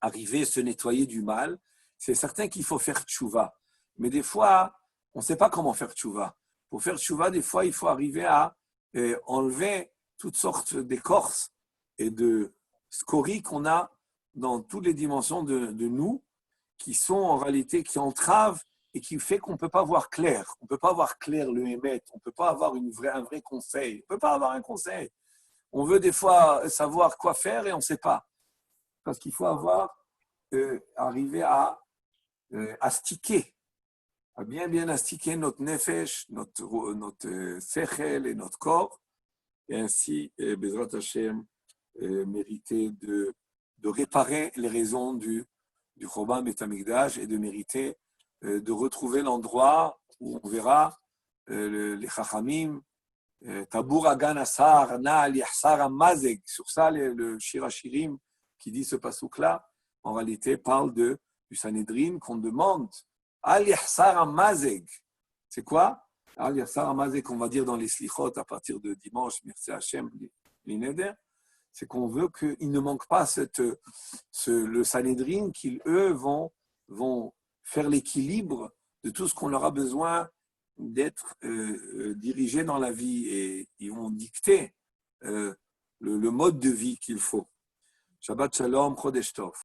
arriver à se nettoyer du mal. C'est certain qu'il faut faire tchouva. Mais des fois, on ne sait pas comment faire tchouva. Pour faire tchouva, des fois, il faut arriver à enlever toutes sortes d'écorces et de scories qu'on a dans toutes les dimensions de nous, qui sont en réalité, qui entravent et qui fait qu'on ne peut pas voir clair. On ne peut pas voir clair le émettre. On ne peut pas avoir un vrai conseil. On ne peut pas avoir un conseil. On veut des fois savoir quoi faire et on ne sait pas. Parce qu'il faut arriver à astiquer, à bien astiquer notre nefesh, notre sechel et notre corps, et ainsi, Bezrat Hashem, mériter de réparer les raisons du Chorban Beit HaMikdash et de mériter de retrouver l'endroit où on verra les Chachamim, Tabur Agan Asar, Na'al Yahsar Amazeg. Sur ça, le Shir HaShirim qui dit ce pasouk-là, en réalité, parle du Sanhedrin qu'on demande Al Yahsar Amazeg. C'est quoi? Al Yahsar Amazeg, qu'on va dire dans les Slichot à partir de dimanche, merci Hachem, l'Ineder, c'est qu'on veut qu'il ne manque pas le Sanhedrin, qu'ils, eux, vont faire l'équilibre de tout ce qu'on leur a besoin d'être dirigé dans la vie, et ils vont dicter le mode de vie qu'il faut. Shabbat Shalom, Chodesh Tov.